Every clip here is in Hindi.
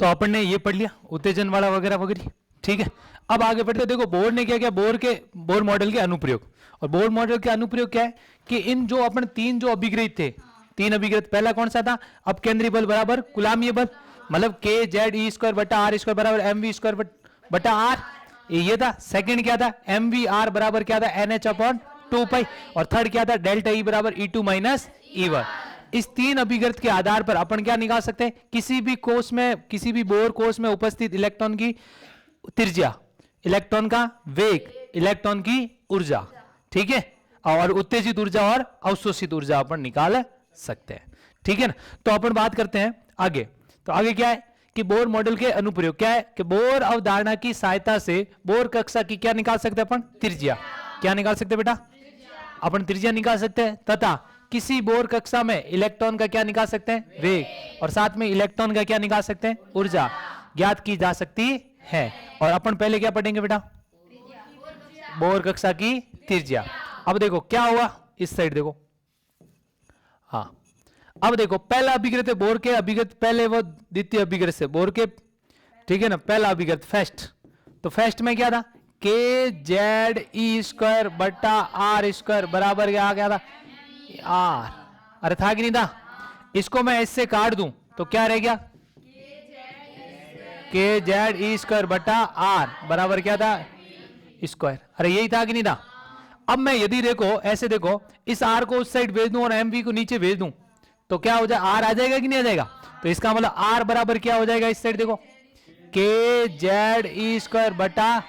तो अपन ने ये पढ़ लिया उत्तेजन वाला वगैरह वगैरह, ठीक है। अब आगे बढ़ते हैं। देखो बोर ने क्या किया, बोर मॉडल के अनुप्रयोग। और बोर मॉडल के अनुप्रयोग क्या है कि इन जो अपन तीन जो अभिग्रहित थे, तीन अभिग्रहित, पहला कौन सा था, अब केंद्रीय बल बराबर कुलाम्बीय बल, मतलब के जेड ई स्क्वायर बटा आर स्क्वायर बराबर एम वी स्क्वायर बटा आर, ये था। सेकंड क्या था, एम वी आर बराबर क्या था, एन एच अपॉन 2 पाई। और थर्ड क्या था, डेल्टा ई बराबर ई टू माइनस ई वन। इस तीन अभिग्रहित के आधार पर अपन क्या निकाल सकते हैं, किसी भी कोष में, किसी भी बोर कोष में उपस्थित इलेक्ट्रॉन की त्रिज्या, इलेक्ट्रॉन का वेग, इलेक्ट्रॉन की ऊर्जा, ठीक है, और उत्तेजित ऊर्जा और अवशोषित ऊर्जा अपन निकाल सकते हैं, ठीक है ना। तो अपन बात करते हैं आगे। तो आगे क्या है कि बोर मॉडल के अनुप्रयोग क्या है कि बोर अवधारणा की सहायता से बोर कक्षा की क्या निकाल सकते हैं अपन, त्रिज्या। क्या निकाल सकते हैं बेटा, अपन त्रिज्या निकाल सकते हैं, तथा किसी बोर कक्षा में इलेक्ट्रॉन का क्या निकाल सकते हैं, वेग, और साथ में इलेक्ट्रॉन का क्या निकाल सकते हैं, ऊर्जा ज्ञात की जा सकती है। और अपन पहले क्या पढ़ेंगे बेटा, बोर कक्षा की त्रिज्या। अब देखो क्या हुआ, इस साइड देखो, हाँ अब देखो पहला अभिग्रहित है बोर के अभिग्रहित, पहले वो द्वितीय अभिग्रहित से बोर के, ठीक है ना। पहला अभिग्रहित फर्स्ट, तो फर्स्ट में क्या था, के जेड ई स्क्वायर बटा आर स्क्वायर बराबर क्या आ गया था, आर। अरे था कि नहीं था, इसको मैं इससे काट दूं तो क्या रह गया, के जेड ई स्क्वायर बटा आर बराबर क्या था, स्क्वायर। अरे यही था कि नहीं था। अब मैं यदि देखो ऐसे देखो, इस आर को उस साइड भेज दूं और एम वी को नीचे भेज दूं तो क्या हो जाए, आर आ जाएगा कि नहीं आ जाएगा। तो इसका मतलब आर बराबर क्या हो जाएगा, इस साइड देखो, के जेड ई स्क्वायर बटा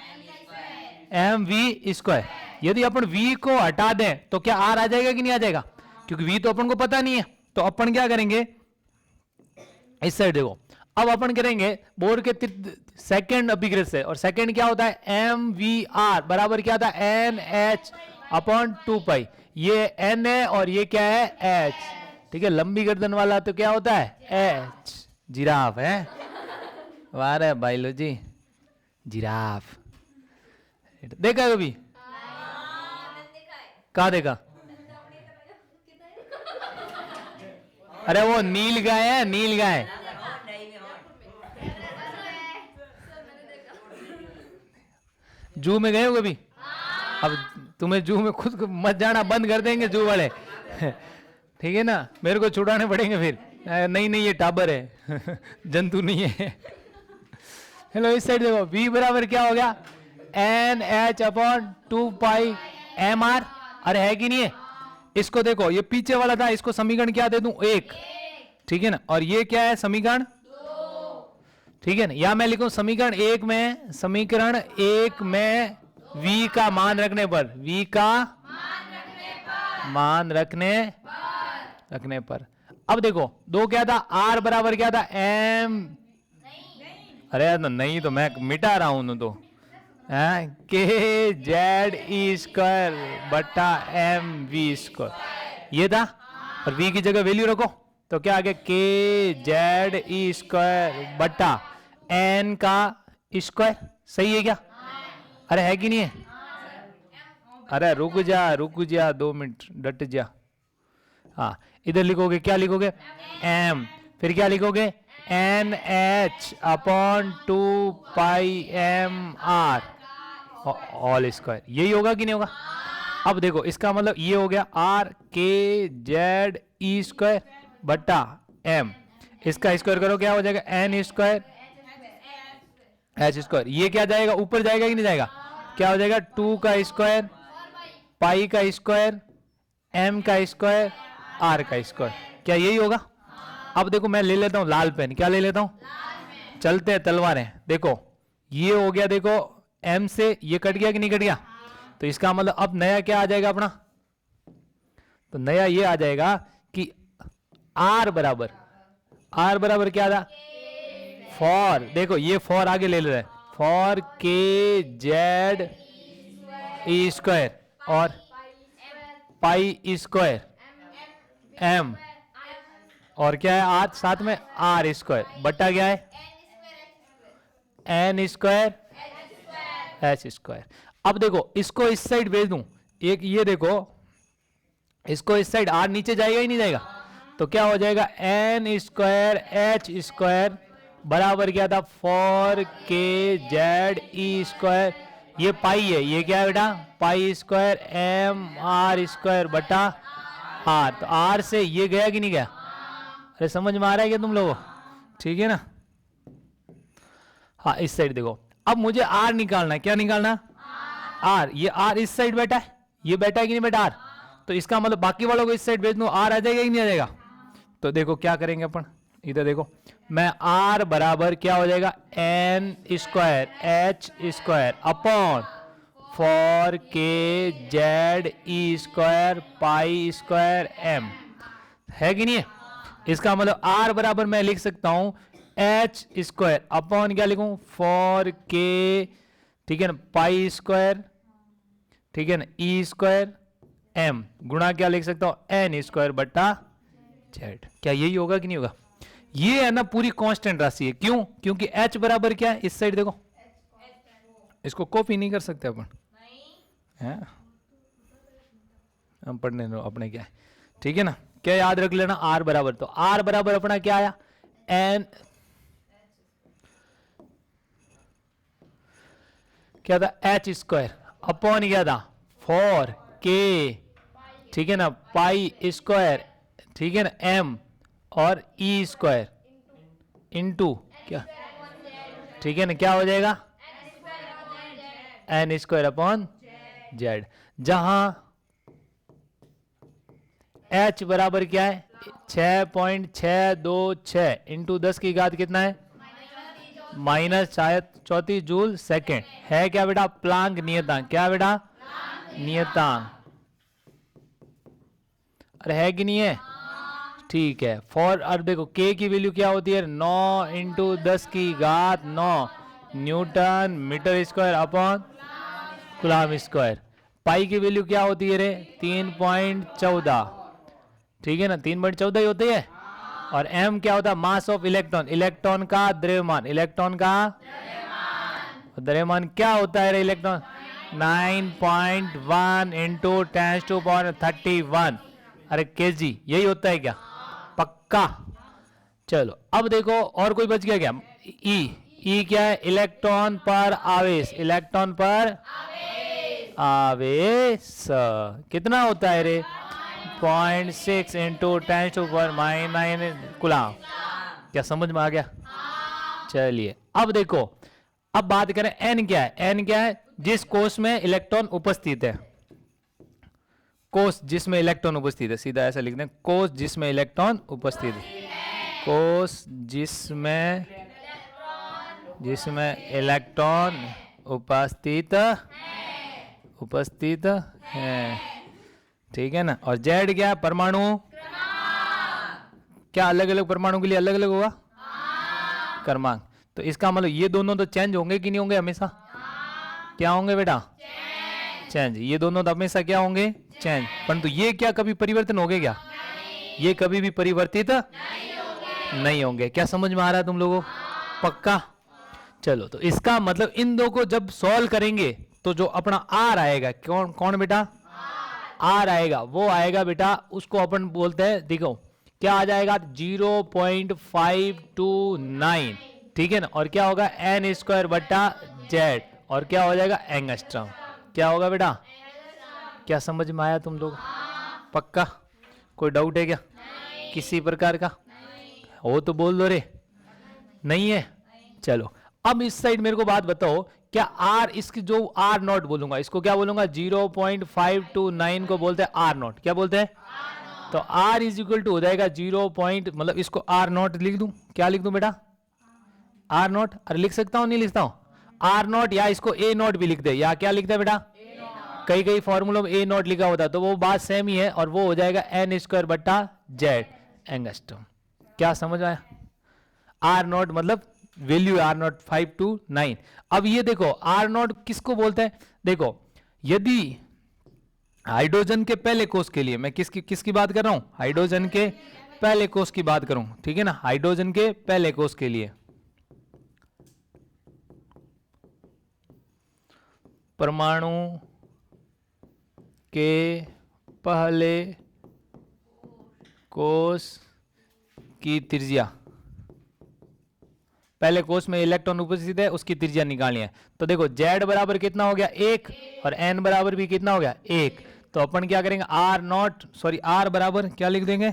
एम वी स्क्वायर। यदि अपन v को हटा दें तो क्या r आ जाएगा कि नहीं आ जाएगा, क्योंकि v तो अपन को पता नहीं है। तो अपन क्या करेंगे, इस साइड देखो, अब अपन करेंगे बोर के सेकंड अभिग्रहित से, और सेकंड क्या होता है, एम वी आर बराबर क्या था, एन एच अपॉन 2 पाई। ये n है और ये क्या है, h, ठीक है। लंबी गर्दन वाला तो क्या होता है, h, जिराफ है, वाह बायोलॉजी, जिराफ देखा है कभी, कहा देखा, अरे वो नील गाय है, नील गाय। जू में गए हो कभी, अब तुम्हें जू में खुद मत जाना, बंद कर देंगे जू वाले, ठीक है ना, मेरे को छुड़ाने पड़ेंगे फिर, नहीं नहीं ये टाबर है जंतु नहीं है। हेलो इस साइड देखो, v बराबर क्या हो गया, एन एच अपॉन 2 पाई एम आर। अरे है कि नहीं है, इसको देखो, ये पीछे वाला था, इसको समीकरण क्या दे दूं, 1, ठीक है ना, और ये क्या है, समीकरण 2, ठीक है ना। या मैं लिखूं समीकरण 1 में, समीकरण 1 में v का मान रखने पर, v का मान रखने पर। अब देखो दो क्या था, r बराबर क्या था, m, अरे नहीं तो मैं मिटा रहा हूं तो, के जेड ई स्क्वायर बटा एम वी स्क्वायर ये था, और v की जगह वैल्यू रखो तो क्या आ गया, के जेड ई स्क्वायर बटा एन का स्क्वायर। सही है क्या, अरे है कि नहीं है, अरे रुक जा 2 मिनट, डट जा। हाँ इधर लिखोगे, क्या लिखोगे, m, फिर क्या लिखोगे, एन एच अपॉन 2 पाई एम आर ऑल स्क्वायर। यही होगा कि नहीं होगा। अब देखो इसका मतलब ये हो गया, आर के जेड ई स्क्वायर बटा एम, इसका स्क्वायर करो क्या हो जाएगा, एन स्क्वायर एच स्क्वायर। ये क्या जाएगा, ऊपर जाएगा कि नहीं जाएगा, क्या हो जाएगा, 2 का स्क्वायर पाई का स्क्वायर एम का स्क्वायर आर का स्क्वायर। क्या यही होगा। अब देखो मैं ले लेता हूं लाल पेन, क्या ले लेता हूं, चलते हैं तलवारें। देखो ये हो गया, देखो एम से ये कट गया कि नहीं कट गया, तो इसका मतलब अब नया क्या आ जाएगा अपना, तो नया ये आ जाएगा कि आर बराबर क्या था, फॉर, देखो ये फॉर आगे ले रहा है, फॉर के जेड ई स्क्वायर और पाई स्क्वायर एम, और क्या है आर साथ में आर स्क्वायर बटा क्या है, एन स्क्वायर एच स्क्वायर। अब देखो इसको इस साइड भेज दूं, एक ये देखो इसको इस साइड, आर नीचे जाएगा ही नहीं जाएगा, तो क्या हो जाएगा, एन स्क्वायर एच स्क्वायर बराबर क्या था 4k/z² ये पाई है, ये क्या है बेटा π² mr² बटा r। तो r से ये गया कि नहीं गया? अरे समझ में आ रहा है क्या तुम लोगों को? ठीक है ना? हाँ इस साइड देखो, अब मुझे r निकालना है। क्या निकालना? r। ये r इस साइड बैठा है, ये बैठा है कि नहीं बेटा r? तो इसका मतलब बाकी वालों को इस साइड भेज दूं, r आ जाएगा कि नहीं आ जाएगा? तो देखो क्या करेंगे अपन, इधर देखो, मैं r बराबर क्या हो जाएगा n² h² upon 4k/z² π² m है कि नहीं है? इसका मतलब r बराबर मैं लिख सकता हूं h² अपॉन क्या लिखूं 4k, ठीक है ना, π², ठीक है ना, e² m गुणा क्या लिख सकता हूं n² बटा z। क्या यही होगा कि नहीं होगा? ये है ना पूरी कांस्टेंट राशि है। क्यों? क्योंकि h बराबर क्या है, इस साइड देखो, इसको कॉपी नहीं कर सकते अपन, हैं? हम पढ़ने दो अपने क्या है, ठीक है ना? क्या याद रख लेना r बराबर, तो r बराबर अपना क्या आया n, क्या था h² अपॉन क्या था 4k, ठीक है ना, π², ठीक है ना, m और e² इंटू क्या, ठीक है ना, क्या हो जाएगा n² अपॉन z। जहां h बराबर क्या है 6.626 इंटू 10 की घात कितना है -34 जूल सेकेंड है क्या बेटा प्लांक नियतांक। क्या बेटा नियतांक, अरे है कि नहीं है? ठीक है। फॉर अब देखो k की वैल्यू क्या होती है 9 इंटू 10 की घात 9 newton metre square upon coulomb square. Pi की वैल्यू क्या होती है रे 3.14, ठीक है ना, 3.14 ही होती है। और m क्या होता है मास ऑफ इलेक्ट्रॉन, इलेक्ट्रॉन का द्रव्यमान, इलेक्ट्रॉन का द्रव्यमान क्या होता है रे इलेक्ट्रॉन 9.1 इंटू 10⁻31, अरे kg यही होता है क्या? पक्का। चलो अब देखो और कोई बच गया क्या? ई क्या है इलेक्ट्रॉन पर आवेश, इलेक्ट्रॉन पर आवेश कितना होता है रे 0.6 इंटू 10⁻⁹ कूलम। क्या समझ में आ गया? चलिए अब देखो, अब बात करें n क्या है। n क्या है जिस कोश में इलेक्ट्रॉन उपस्थित है, कोश जिसमें इलेक्ट्रॉन उपस्थित है, सीधा ऐसा लिख दें कोश जिसमें इलेक्ट्रॉन उपस्थित है, कोश जिसमें इलेक्ट्रॉन उपस्थित है, ठीक है ना। और जेड क्या है परमाणु, क्या अलग अलग परमाणु के लिए अलग अलग होगा क्रमांक। तो इसका मतलब ये दोनों तो चेंज होंगे कि नहीं होंगे हमेशा? क्या होंगे बेटा चेंज। ये दोनों तो हमेशा क्या होंगे चेंज, परंतु ये क्या कभी परिवर्तन होंगे क्या? ये कभी भी परिवर्तित नहीं होंगे। क्या समझ में आ रहा है तुम लोगों? पक्का। चलो तो इसका मतलब इन दो को जब सॉल्व करेंगे तो जो अपना आर आएगा, कौन कौन बेटा आर आएगा, वो आएगा बेटा उसको अपन बोलते हैं, देखो क्या आ जाएगा 0.529, ठीक है ना। और क्या होगा n² बटा जेड, और क्या हो जाएगा एंगस्ट्रॉम। क्या होगा बेटा? क्या समझ में आया तुम लोग? पक्का। कोई डाउट है क्या किसी प्रकार का? हो तो बोल दो रे, नहीं है? चलो अब इस साइड मेरे को बात बताओ, क्या आर, इसकी जो आर नॉट बोलूंगा इसको क्या बोलूंगा 0.529 को बोलते हैं आर नॉट। क्या बोलते हैं? तो आर इज इक्वल टू हो जाएगा 0. मतलब इसको आर नॉट लिख दूं, क्या लिख दूं बेटा आर नॉट। अरे लिख सकता हूं नहीं लिखता हूं आर नॉट, या इसको ए नॉट भी लिख दे, या क्या लिखता है बेटा कई कई फॉर्मूलों में ए नॉट लिखा होता है, तो वो बात सेम ही है, और वो हो जाएगा n² बटा जेड एंगस्ट्रॉम। क्या समझ आया? आर नॉट मतलब वैल्यू आर नॉट 529। अब ये देखो आर नॉट किसको बोलते हैं, देखो यदि हाइड्रोजन के पहले कोष के लिए, मैं किसकी बात कर रहा हूं हाइड्रोजन के पहले कोष की बात करूं, ठीक है ना, हाइड्रोजन के पहले कोष के लिए परमाणु के पहले कोष की त्रिज्या पहले कोष में इलेक्ट्रॉन उपस्थित है, उसकी त्रिज्या निकालनी है। तो देखो z बराबर कितना हो गया 1 और n बराबर भी कितना हो गया 1। तो अपन क्या करेंगे r बराबर क्या लिख देंगे,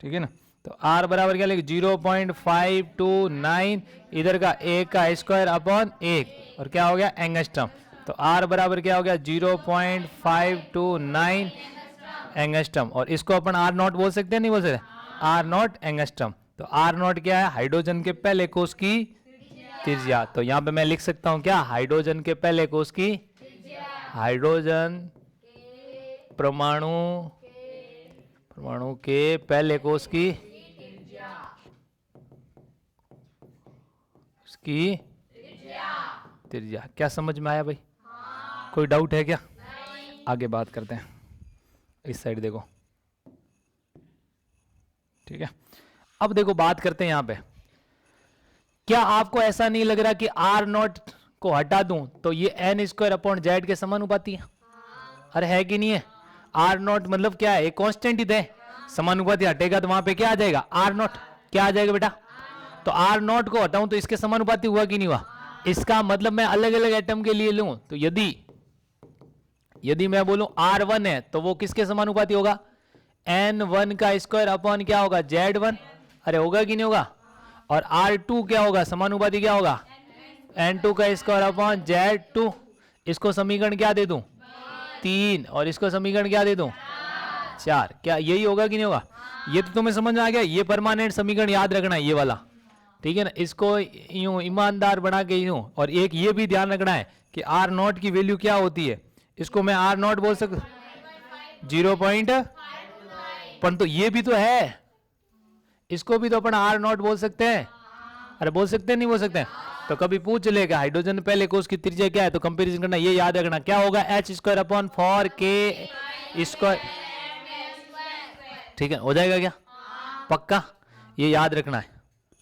ठीक है ना। तो r बराबर क्या लिख 0.529, इधर का 1 का स्क्वायर अपॉन 1 और क्या हो गया एंगस्ट्रम। तो r बराबर क्या हो गया 0.529 एंगस्ट्रम, और इसको अपन r नॉट बोल सकते हैं नहीं बोल सकते, r नॉट एंगस्ट्रम। तो r नॉट क्या है, हाइड्रोजन के पहले कोष की त्रिज्या। तो यहाँ पे मैं लिख सकता हूँ क्या, हाइड्रोजन के पहले कोष की, हाइड्रोजन परमाणु के पहले कोष की उसकी त्रिज्या। क्या समझ में आया भाई? कोई डाउट है क्या? आगे बात करते हैं, इस साइड देखो, ठीक है। अब देखो बात करते हैं यहाँ पे, क्या आपको ऐसा नहीं लग रहा कि r नॉट को हटा दूं तो ये n स्क्वायर अपॉन जेड के समानुपाती है? अरे है कि नहीं है? r नॉट मतलब क्या है, एक कांस्टेंट ही थे, समानुपाती हटेगा तो वहां पे क्या आ जाएगा r नॉट, क्या आ जाएगा बेटा? तो r नॉट को हटाऊं तो इसके समानुपाती हुआ कि नहीं हुआ? इसका मतलब मैं अलग अलग एटम के लिए लूं तो यदि मैं बोलूं r1 है तो वो किसके समानुपाती होगा, n1 का स्क्वायर अपॉन क्या होगा z1। अरे होगा कि नहीं होगा? और r2 क्या होगा, समानुपाती क्या होगा, n2 का स्क्वायर अपॉन z2। इसको समीकरण क्या दे दूं 3 और इसको समीकरण क्या दे दूं 4। क्या यही होगा कि नहीं होगा? ये तो तुम्हें समझ में आ गया, ये परमानेंट समीकरण याद रखना है ये वाला, ठीक है ना। इसको यूं ईमानदार बना के यूं, और एक ये भी ध्यान रखना है कि r नॉट की वैल्यू क्या होती है, इसको मैं r नॉट बोल सकता 0. परंतु ये भी तो है, इसको भी तो अपन r नॉट बोल सकते हैं। अरे बोल सकते हैं नहीं बोल सकते हैं? तो कभी पूछ लेगा हाइड्रोजन पहले कोष की त्रिज्या क्या है, तो कंपैरिजन करना, ये याद रखना क्या होगा h square upon 4k square, ठीक है। हो जाएगा क्या? पक्का, ये याद रखना है,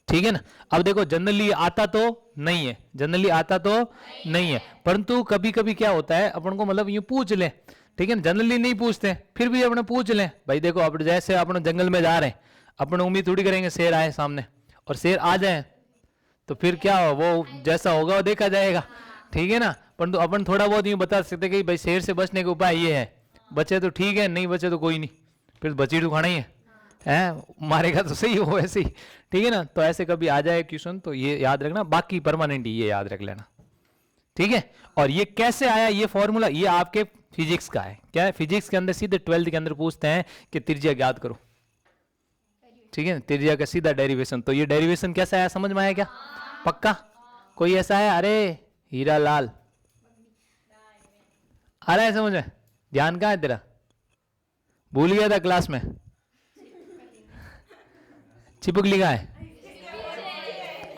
ठीक है ना। अब देखो जनरली आता तो नहीं है, जनरली आता तो नहीं है, परंतु कभी कभी क्या होता है अपन को मतलब यूं पूछ ले, ठीक है ना। जनरली नहीं पूछते फिर भी अपने पूछ लें भाई। देखो अब जैसे अपन जंगल में जा रहे हैं, अपन उम्मीद थोड़ी करेंगे शेर आए सामने, और शेर आ जाए तो फिर क्या हो, वो जैसा होगा वो देखा जाएगा, ठीक है ना। परंतु अपन थोड़ा बहुत यूं बता सकते कि भाई शेर से बचने का उपाय ये है, बचे तो ठीक है, नहीं बचे तो कोई नहीं, फिर बची तो खाना ही है, मारेगा तो सही हो ऐसे ही, ठीक है ना। तो ऐसे कभी आ जाए क्वेश्चन तो ये याद रखना, बाकी परमानेंट ये याद रख लेना, ठीक है। और ये कैसे आया ये फॉर्मूला, ये आपके फिजिक्स का है। क्या है? फिजिक्स के अंदर सीधे 12th के अंदर पूछते हैं कि त्रिज्या ज्ञात करो, ठीक है। त्रिज्या का सीधा डेरिवेशन, तो ये डेरिवेशन कैसा आया, समझ में आया क्या? पक्का? कोई ऐसा है? अरे हीरा लाल आ रहा है समझ में? ध्यान कहाँ है तेरा? भूल गया था क्लास में? चिपकली कहाँ है?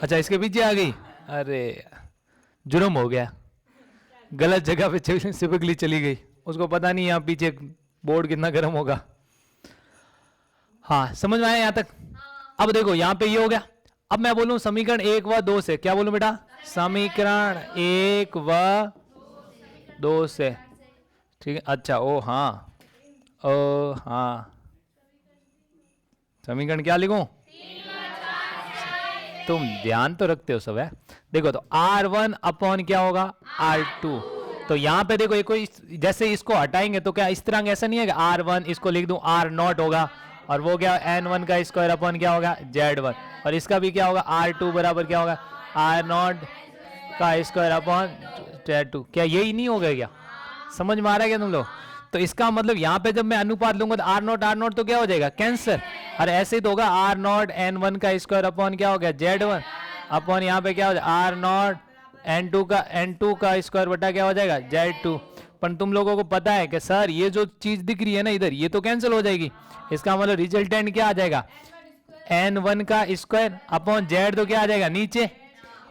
अच्छा इसके पीछे आ गई, अरे जुर्म हो गया, गलत जगह पे चिपकली चली गई, उसको पता नहीं यहाँ पीछे बोर्ड कितना गर्म होगा। हाँ समझ में आया यहाँ तक? अब देखो यहाँ पे ये हो गया। अब मैं बोलूं समीकरण 1 व 2 से, क्या बोलूं बेटा? समीकरण 1 व 2 से, ठीक है। अच्छा ओ हाँ समीकरण क्या लिखूं? तुम ध्यान तो रखते हो सब है। देखो तो R1 अपॉन क्या होगा R2। तो यहाँ पे देखो कोई जैसे इसको हटाएंगे तो क्या इस तरह ऐसा नहीं है कि R1 इसको लिख दूं R नॉट होगा, और वो क्या N1 का स्क्वायर अपॉन क्या होगा Z1, और इसका भी क्या होगा R2 बराबर क्या होगा R नॉट का स्क्वायर अपॉन Z2। क्या यही नहीं होगा क्या? समझ में आ रहा है क्या तुम लोग? तो इसका मतलब यहाँ पे जब मैं अनुपात लूंगा तो R नॉट तो क्या हो जाएगा कैंसर। अरे ऐसे ही तो होगा R नॉट N1 का स्क्वायर अपॉन क्या हो गया Z1 अपॉन यहाँ पे क्या हो जाएगा R नॉट N2 का स्क्वायर बटा क्या हो जाएगा Z2। पर तुम लोगों को पता है कि सर ये जो चीज दिख रही है ना इधर, ये तो कैंसिल हो जाएगी। इसका मतलब रिजल्टेंट क्या आ जाएगा N1 का स्क्वायर अपॉन Z तो क्या आ जाएगा नीचे,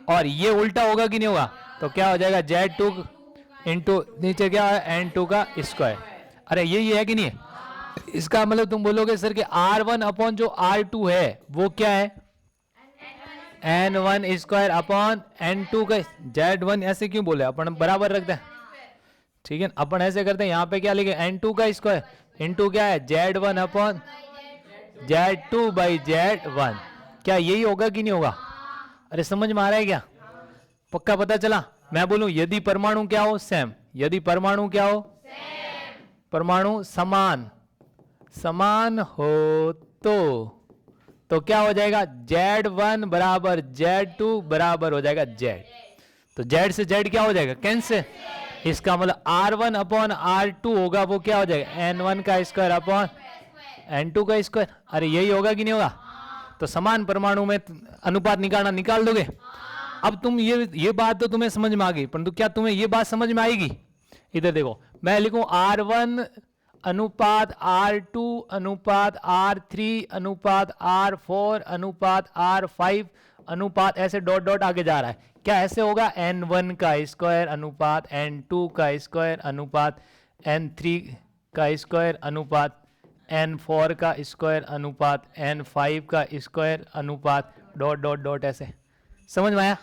और ये उल्टा होगा कि नहीं होगा? तो क्या हो जाएगा Z2 इंटू नीचे क्या है N2 का स्क्वायर। अरे यही है कि नहीं? इसका मतलब तुम बोलोगे सर कि R1 अपॉन जो R2 है वो क्या है N1 स्क्वायर अपॉन N2 का Z1। ऐसे क्यों बोले? अपन बराबर रखते हैं, ठीक है। अपन ऐसे करते हैं, यहाँ पे क्या लिखे N2 का स्क्वायर इंटू क्या है Z1 अपॉन Z2/Z1। क्या यही होगा कि नहीं होगा? अरे समझ में आ रहा है क्या? पक्का पता चला? मैं बोलूं यदि परमाणु क्या हो? सेम। यदि परमाणु क्या हो? सेम। परमाणु समान हो तो क्या हो जाएगा? Z1 बराबर Z2 बराबर हो जाएगा Z। तो Z से Z क्या हो जाएगा? कैंसिल। इसका मतलब R1 अपॉन R2 होगा, वो क्या हो जाएगा? N1 का स्क्वायर अपॉन N2 का स्क्वायर। अरे यही होगा कि नहीं होगा? तो समान परमाणु में अनुपात निकालना, निकाल दोगे? अब तुम ये बात तो तुम्हें समझ में आ गई, परंतु क्या तुम्हें ये बात समझ में आएगी? इधर देखो, मैं लिखूं R1 अनुपात R2 अनुपात R3 अनुपात R4 अनुपात R5 अनुपात, ऐसे डॉट डॉट आगे जा रहा है। क्या ऐसे होगा? N1 का स्क्वायर अनुपात N2 का स्क्वायर अनुपात N3 का स्क्वायर अनुपात N4 का स्क्वायर अनुपात N5 का स्क्वायर अनुपात डॉट डॉट डॉट, ऐसे। समझ में आया?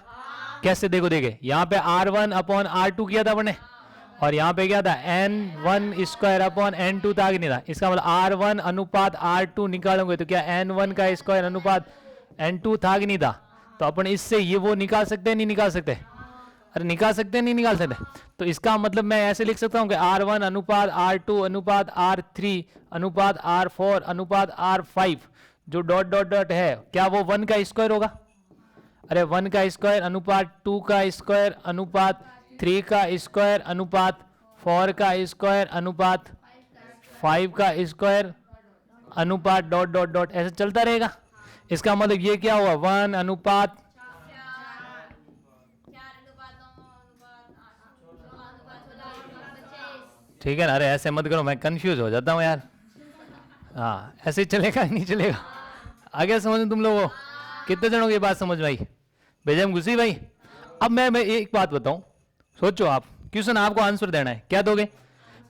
कैसे? देखो देखे, यहाँ पे R1 अपॉन R2 किया था अपने, और यहाँ पे क्या था? N1 स्क्वायर अपॉन N2 था, नहीं था? इसका मतलब R1 अनुपात R2 निकालोगे तो क्या N1 का स्क्वायर अनुपात N2 था कि नहीं था? तो अपन इससे ये वो निकाल सकते हैं, नहीं निकाल सकते? अरे निकाल सकते हैं, नहीं निकाल सकते? तो इसका मतलब मैं ऐसे लिख सकता हूँ कि R1 अनुपात R2 अनुपात R3 अनुपात R4 अनुपात R5 जो डॉट डॉट डॉट है, क्या वो 1 का स्क्वायर होगा? अरे 1 का स्क्वायर अनुपात 2 का स्क्वायर अनुपात 3 का स्क्वायर अनुपात 4 का स्क्वायर अनुपात 5 का स्क्वायर अनुपात डॉट डॉट डॉट, ऐसे चलता रहेगा। इसका मतलब ये क्या हुआ? 1 अनुपात, ठीक है ना? अरे ऐसे मत करो, मैं कंफ्यूज हो जाता हूँ यार। हाँ, ऐसे ही चलेगा नहीं चलेगा? आगे समझ तुम लोगों, कितने जनों की बात समझ में आई? बेजम घुसी भाई? अब मैं एक बात बताऊं, सोचो आप, क्वेश्चन आपको आंसर देना है, क्या दोगे?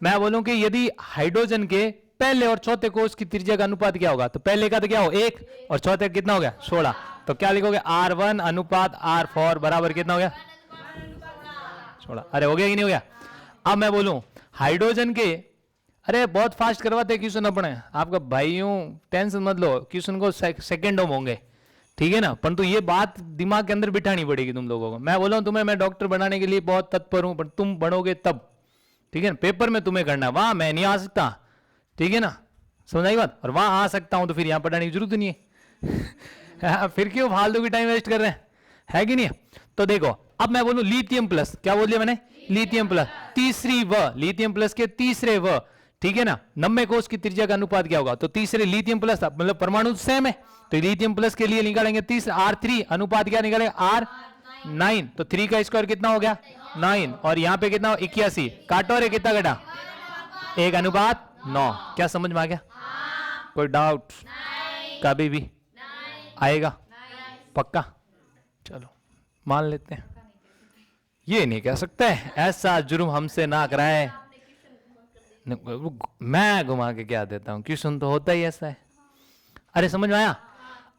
मैं बोलूं कि यदि हाइड्रोजन के पहले और चौथे कोष की त्रिज्या का अनुपात क्या होगा? तो पहले का तो क्या हो? 1, और चौथे का कितना हो गया? 16। तो क्या लिखोगे? R1 अनुपात R4 बराबर कितना हो गया? 16। अरे हो गया कि नहीं हो गया? अब मैं बोलूं हाइड्रोजन के, अरे बहुत फास्ट करवाते क्वेश्चन अपने, आपका भाइयों टेंशन मत लो, क्वेश्चन को सेकेंडों में होंगे, ठीक है ना? परंतु ये बात दिमाग के अंदर बिठानी पड़ेगी तुम लोगों को। मैं बोला हूं तुम्हें, मैं डॉक्टर बनाने के लिए बहुत तत्पर हूं, पर तुम बनोगे तब, ठीक है ना? पेपर में तुम्हें करना, वहां मैं नहीं आ सकता, ठीक है ना? समझ आई बात? और वहां आ सकता हूं तो फिर यहां पढ़ाने की जरूरत नहीं है। फिर क्यों फालतू की टाइम वेस्ट कर रहे हैं, है कि नहीं? तो देखो, अब मैं बोलूं लिथियम प्लस, क्या बोल दिया मैंने? लिथियम प्लस तीसरी व, लिथियम प्लस के तीसरे व, ठीक है ना? 90 कोष की त्रिज्या का अनुपात क्या होगा? तो तीसरे लिथियम प्लस था, मतलब परमाणु सेम है, तो लिथियम प्लस के लिए निकालेंगे तीसरा R3 अनुपात क्या निकालेंगे? R9। तो 3 का स्क्वायर कितना हो गया? 9। और यहाँ पे कितना? 81। काटो रे, कितना घटा? 1 अनुपात 9। क्या समझ में आ गया? कोई डाउट कभी भी आएगा? पक्का? चलो मान लेते हैं। ये नहीं कह सकते ऐसा जुर्म हमसे ना कराए, मैं घुमा के क्या देता हूं, क्वेश्चन तो होता ही ऐसा है। अरे समझ में आया?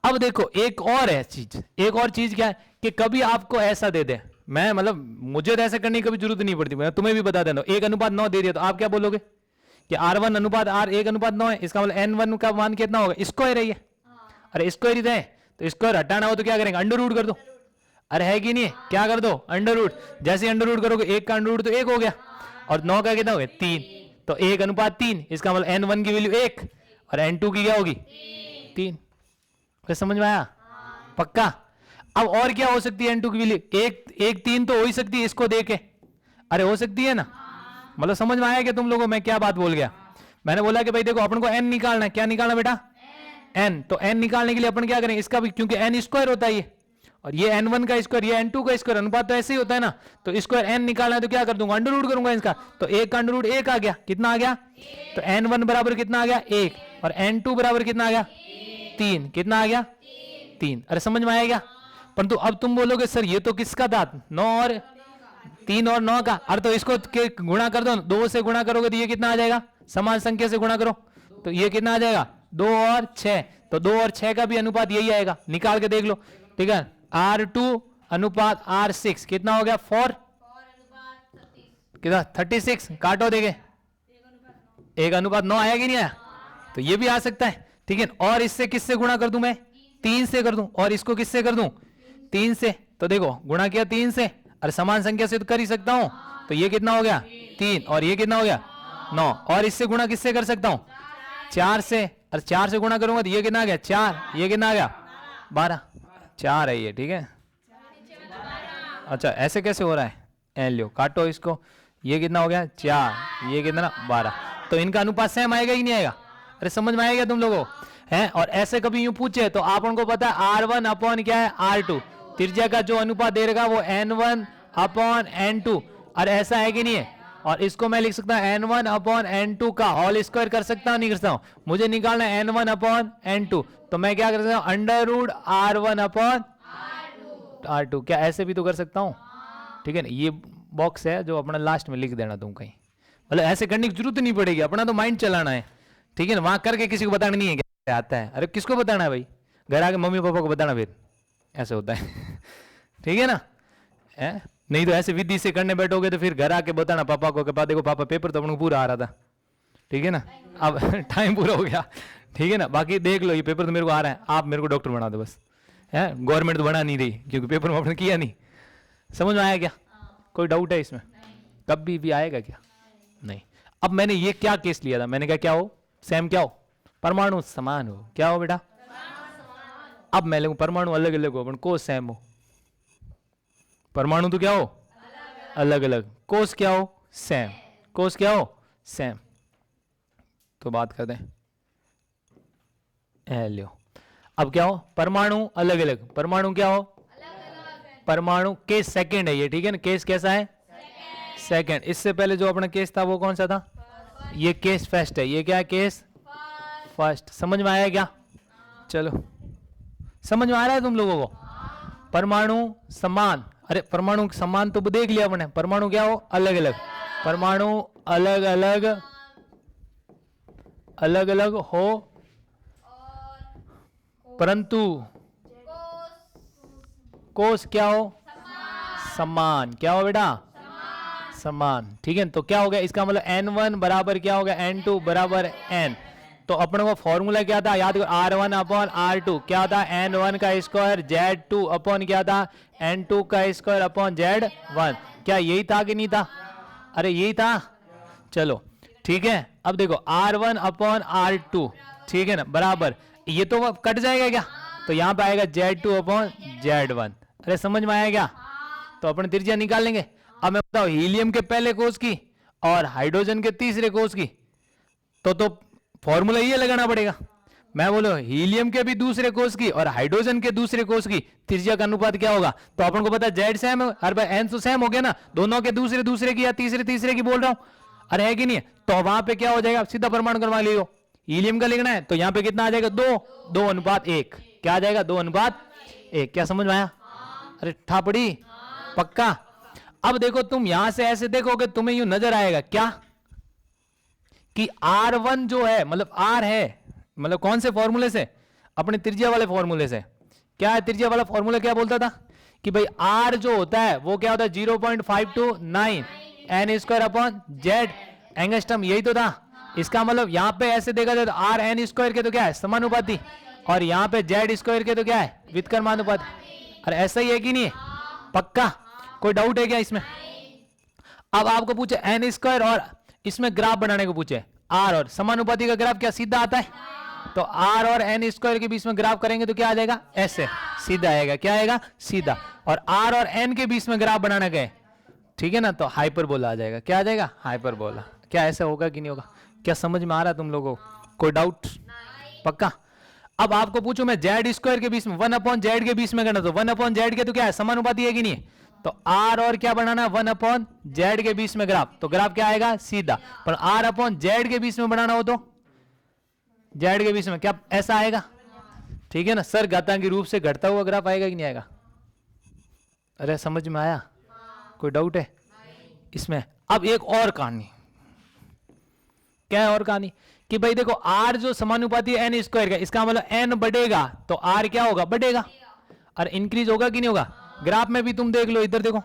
अब देखो एक और है चीज, एक और चीज क्या है कि कभी आपको ऐसा दे दे, मैं मतलब मुझे तो ऐसा करने की कभी जरूरत नहीं पड़ती, मैं तुम्हें भी बता देता हूं, 1 अनुपात 9 दे दिया तो आप क्या बोलोगे कि R1 अनुपात R 1 अनुपात 9 है, इसका मतलब N1 का मान कितना होगा? स्क्वायर है ये। अरे स्क्वायर ही है, तो स्क्वायर हटाना हो तो क्या करेंगे? अंडर रूट कर दो। अरे है कि नहीं? क्या कर दो? Under root. जैसे अंडर रूट करोगे 1 का अंडर रूट तो 1 हो गया, और 9 का कितना हो गया? 3। तो 1 अनुपात 3, इसका मतलब N1 की वैल्यू 1 और N2 की क्या होगी? 3। क्या समझ में आया? पक्का? अब और क्या हो सकती है N2 की वैल्यू? 1 3 तो हो ही सकती है इसको देके, अरे हो सकती है ना? मतलब समझ में आया क्या तुम लोगों? मैं क्या बात बोल गया? मैंने बोला कि भाई देखो अपन को n निकालना है, क्या निकालना बेटा? n। तो n निकालने के लिए अपन क्या करेंगे? इसका भी, क्योंकि n स्क्वायर होता है ये, और ये N1 का स्क्वायर, ये N2 का स्क्वायर, अनुपात तो ऐसे ही होता है ना, तो स्क्वायर n निकालना है तो क्या कर दूंगा? अंडर रूट करूंगा इसका, तो 1 का अंडर रूट 1 आ गया, कितना आ गया? तो N1 बराबर कितना आ गया? 1, और N2 बराबर कितना आ गया? 3। कितना आ गया? 3। अरे समझ में आएगा? परंतु अब तुम बोलोगे सर ये तो किसका था? 9 और 3 और 9 का। अरे तो इसको गुणा कर दो, 2 से गुणा करोगे तो ये कितना आ जाएगा? समान संख्या से गुणा करो तो ये कितना आ जाएगा? 2 और 6। तो 2 और 6 का भी अनुपात यही आएगा, निकाल के देख लो, ठीक है? R2 अनुपात R6 कितना हो गया? 4 कितना? 36। काटो देखे, 1 अनुपात 9 आया कि नहीं आया? तो ये भी आ सकता है। ठीक है, और इससे किससे गुणा कर दूं मैं? 3 से कर दूं, और इसको किससे कर दूं? 3 से। तो देखो गुणा किया 3 से, अरे समान संख्या से तो कर ही सकता हूं, तो ये कितना हो गया? 3, और ये कितना हो गया? 9, और इससे गुणा किससे कर सकता हूं? 4 से, और 4 से गुणा करूंगा तो ये कितना आ गया? 4, ये कितना आ गया? 12, 4 है ये, ठीक है। अच्छा ऐसे कैसे हो रहा है? लो काटो इसको, ये कितना हो गया? 4, ये कितना? 12। तो इनका अनुपात सेम आएगा ही नहीं आएगा? अरे समझ में आएगा तुम लोगों हैं? और ऐसे कभी यूं पूछे तो आप उनको पता है R1 अपॉन क्या है? R2। त्रिज्या का जो अनुपात दे रहेगा वो N1 अपॉन N2। और ऐसा है कि नहीं है? और इसको मैं लिख सकता हूं N1 अपॉन N2 का होल स्क्वायर कर सकता हूं नहीं कर सकता हूं? मुझे निकालना है N1 अपॉन N2, तो मैं क्या कर सकता हूं? Under root R1 upon R2। क्या ऐसे भी तो कर सकता हूं? ठीक है ना, ये बॉक्स है जो अपना लास्ट में लिख देना तुम कहीं, मतलब ऐसे करने की जरूरत नहीं पड़ेगी, अपना तो माइंड चलाना है, ठीक है ना। वहां करके किसी को बताना नहीं है क्या आता है, अरे किसको बताना है भाई? घर आके मम्मी पापा को बताना, फिर ऐसे होता है ठीक है ना, है? नहीं तो ऐसे विधि से करने बैठोगे तो फिर घर आके बताना पापा को, पापा देखो पापा पेपर तो अपन को पूरा आ रहा था, ठीक है ना, अब टाइम पूरा हो गया, ठीक है ना, बाकी देख लो ये पेपर तो मेरे को आ रहा है, आप मेरे को डॉक्टर बना दो बस, है? गवर्नमेंट तो बना नहीं रही क्योंकि पेपर में आपने किया नहीं। समझ में आया क्या? कोई डाउट है इसमें? कभी भी आएगा क्या? नहीं। अब मैंने ये क्या केस लिया था, मैंने कहा क्या हो? सेम क्या हो? परमाणु समान हो। क्या हो बेटा? अब मैं लगूं परमाणु अलग अलग हो, अपन कोस सेम हो। परमाणु तो क्या हो? अलग अलग। कोस क्या हो? सेम। कोस क्या हो? सेम। तो बात कर दें, लो अब क्या हो? परमाणु अलग अलग। परमाणु क्या हो? परमाणु केस सेकंड है ये, ठीक है ना, केस कैसा है? सेकंड। इससे पहले जो अपना केस था वो कौन सा था? ये केस फर्स्ट है। ये क्या है? Case first. समझ में आया क्या? चलो समझ में आ रहा है तुम लोगों को? परमाणु समान, अरे परमाणु समान तो देख लिया अपने, परमाणु क्या हो? अलग अलग। परमाणु अलग अलग, अलग अलग हो परंतु कोस क्या हो? समान। क्या हो बेटा? समान। ठीक है, तो क्या हो गया इसका मतलब N1 बराबर क्या हो गया? N2 बराबर N। तो अपने को फॉर्मूला क्या था याद करो? R1 अपॉन R2 क्या था? N1 का स्क्वायर Z2 अपॉन क्या था? N2 का स्क्वायर अपॉन Z1। क्या यही था कि नहीं था? अरे यही था। चलो ठीक है, अब देखो R1 अपॉन R2, ठीक है ना, बराबर ये तो कट जाएगा क्या? तो यहां पे आएगा Z2 अपॉन Z1। अरे समझ में आया क्या? तो अपन त्रिज्या निकाल लेंगे। अब मैं बताऊं हीलियम के पहले कोष की और हाइड्रोजन के तीसरे कोष की, तो फॉर्मूला ये लगाना पड़ेगा। मैं बोलो हीलियम के भी दूसरे कोष की और हाइड्रोजन के दूसरे कोष की त्रिज्या का अनुपात क्या होगा? तो अपन को पता जेड सेम है, हर बार एन तो सेम हो गया ना, दोनों के दूसरे दूसरे की या तीसरे तीसरे की बोल रहा हूं, अरे है कि नहीं? तो वहां पे क्या हो जाएगा? सीधा परमाणु क्रमांक ले लो। हीलियम का लिखना है तो यहां पे कितना आ जाएगा? 2 अनुपात 1। क्या आ जाएगा? 2 अनुपात 1। क्या समझ में आया? अरे ठापड़ी पक्का। अब देखो तुम यहां से ऐसे देखोगे तुम्हें यूं नजर आएगा क्या कि R1 जो है मतलब R है, मतलब कौन से फॉर्मूले से? अपने त्रिज्या वाले फॉर्मूले से। क्या है त्रिज्या वाला फॉर्मूला? क्या बोलता था कि भाई R जो होता है वो क्या होता है? 0.529 n square upon Z angstrom, यही तो था। इसका मतलब यहां पे ऐसे देखा जाए तो R n स्क्वायर के तो क्या है? समानुपाती, और यहां पे जेड स्क्वायर के तो क्या है? व्युत्क्रमानुपाती। अरे ऐसा ही है कि नहीं है? पक्का? कोई डाउट है क्या इसमें? अब आपको पूछे n स्क्वायर और इसमें ग्राफ बनाने को पूछे, R और समानुपाती का ग्राफ क्या सीधा आता है? तो R और n स्क्वायर के बीच में ग्राफ करेंगे तो क्या आ जाएगा? ऐसे सीधा आएगा। क्या आएगा? सीधा। और R और n के बीच में ग्राफ बनाना गए, ठीक है ना, तो हाइपरबोला आ जाएगा। क्या आ जाएगा? हाइपरबोला। क्या ऐसा होगा कि नहीं होगा? क्या समझ में आ रहा है तुम लोगों को? कोई डाउट? पक्का? अब आपको पूछो मैं जेड स्क्वायर के बीच में 1 अपॉन जेड के बीच में करना, तो 1 अपॉन जेड के तो क्या है? समानुपाती है कि नहीं? तो R और क्या बनाना है? 1 अपॉन जेड के बीच में ग्राफ, तो ग्राफ क्या आएगा? सीधा। पर R अपॉन जेड के बीच में बनाना हो तो जेड के बीच में क्या ऐसा आएगा? ठीक है ना, सर घातांकी रूप से घटता हुआ ग्राफ आएगा कि नहीं आएगा? अरे समझ में आया? कोई डाउट है इसमें? अब एक और कहानी। क्या है और कहानी? कि भाई देखो R जो समानुपाती है n स्क्वायर का, इसका मतलब n बढ़ेगा तो R क्या होगा? बढ़ेगा। और इंक्रीज होगा कि नहीं होगा? ग्राफ में भी तुम देख लो, इधर देखो,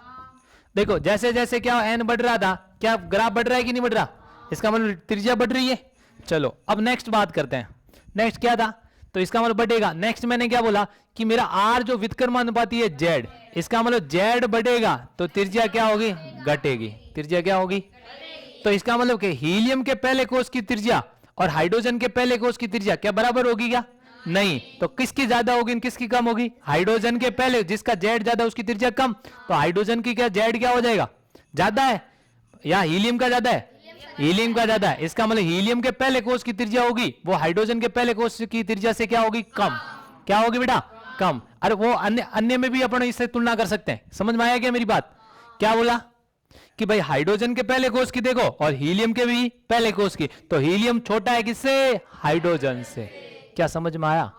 देखो जैसे जैसे क्या n बढ़ रहा था, क्या ग्राफ बढ़ रहा है कि नहीं बढ़ रहा? इसका मतलब त्रिज्या बढ़ रही है। चलो अब नेक्स्ट बात करते हैं। नेक्स्ट क्या था, तो इसका मतलब बढ़ेगा। नेक्स्ट मैंने क्या बोला कि मेरा आर जो व्युत्क्रमानुपाती है जेड, इसका मतलब जेड बढ़ेगा तो त्रिज्या क्या होगी, घटेगी। त्रिज्या क्या होगी, तो इसका मतलब कि हीलियम के पहले कोष की त्रिज्या और हाइड्रोजन के पहले कोष की त्रिज्या क्या बराबर होगी क्या, नहीं। तो किसकी ज्यादा होगी किसकी कम होगी, हाइड्रोजन के पहले, जिसका जेड ज्यादा उसकी त्रिज्या कम, तो हाइड्रोजन की क्या जेड क्या हो जाएगा, ज्यादा है, या हीलियम का ज्यादा है, हीलियम का ज्यादा है। इसका मतलब हीलियम के पहले कोष की त्रिज्या होगी वो हाइड्रोजन के पहले कोष की त्रिज्या से क्या होगी, कम। क्या होगी बेटा, कम। अरे वो अन्य में भी अपन इससे तुलना कर सकते हैं। समझ में आया क्या मेरी बात, क्या बोला कि भाई हाइड्रोजन के पहले कोष की देखो और हीलियम के भी पहले कोष की, तो हीलियम छोटा है किससे, हाइड्रोजन से। क्या समझ में आया,